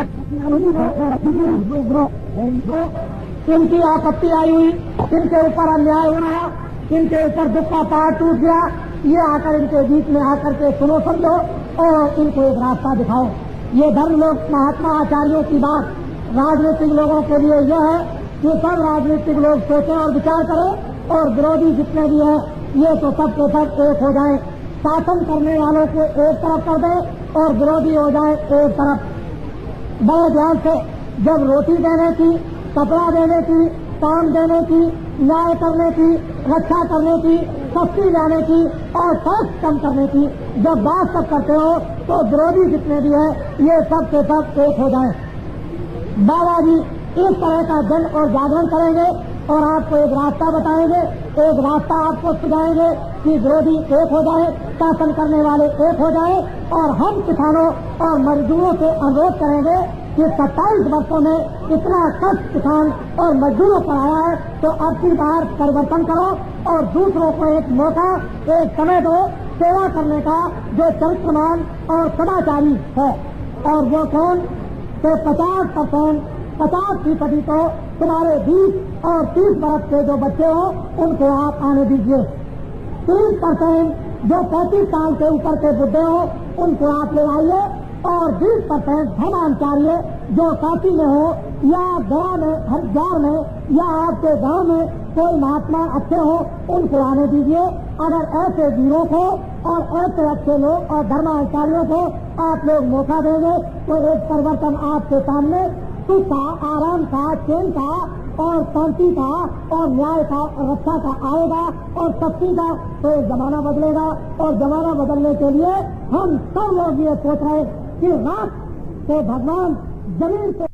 आपत्ति आई हुई, इनके ऊपर अन्याय हो रहा, इनके ऊपर दुख का पहाड़ टूट गया, ये आकर इनके बीच में आकर के सुनो समझो और इनको एक रास्ता दिखाओ। ये धर्म लोग, महात्मा आचार्यों की बात राजनीतिक लोगों के लिए यह है कि सब राजनीतिक लोग सोचें और विचार करें और विरोधी जितने भी हैं ये तो सब के सब एक हो जाए, शासन करने वालों को एक तरफ कर दे और विरोधी हो जाए एक तरफ। बड़े ध्यान से, जब रोटी देने की, कपड़ा देने की, काम देने की, न्याय करने की, रक्षा करने की, सस्ती लाने की और टैक्स कम करने की जब बात सब करते हो तो विरोधी जितने भी हैं ये सब के सब एक हो जाए। बाबा जी इस तरह का जन और जागरण करेंगे और आपको एक रास्ता बताएंगे, एक रास्ता आपको सुझाएंगे कि विरोधी एक हो जाए, शासन करने वाले एक हो जाए। और हम किसानों और मजदूरों से अनुरोध करेंगे कि 27 वर्षों में इतना कष्ट किसान और मजदूरों पर आया है, तो अब की बार परिवर्तन करो और दूसरों को एक मौका, एक समय दो सेवा करने का, जो चरित्रमान और सदाचारी है। और वो कौन तो 50% तो तुम्हारे 20 और 30 बरस के जो बच्चे हो उनको आप आने दीजिए। 30% जो 35 साल के ऊपर के बुढ़े हो उनको आप ले आइए और 20% धर्माचार्य जो काशी में हो या गया में, हरिद्वार में या आपके गांव में कोई महात्मा अच्छे हो उनको आने दीजिए। अगर ऐसे वीरों को और ऐसे अच्छे लोग और धर्माचार्यों को आप लोग मौका देंगे तो एक परिवर्तन आपके सामने सुख का, आराम का, चैन का और शांति का और न्याय का और रक्षा का आएगा और शक्ति का। तो जमाना बदलेगा और जमाना बदलने के लिए हम सब लोग ये सोच रहे कि रात तो भगवान जमीन से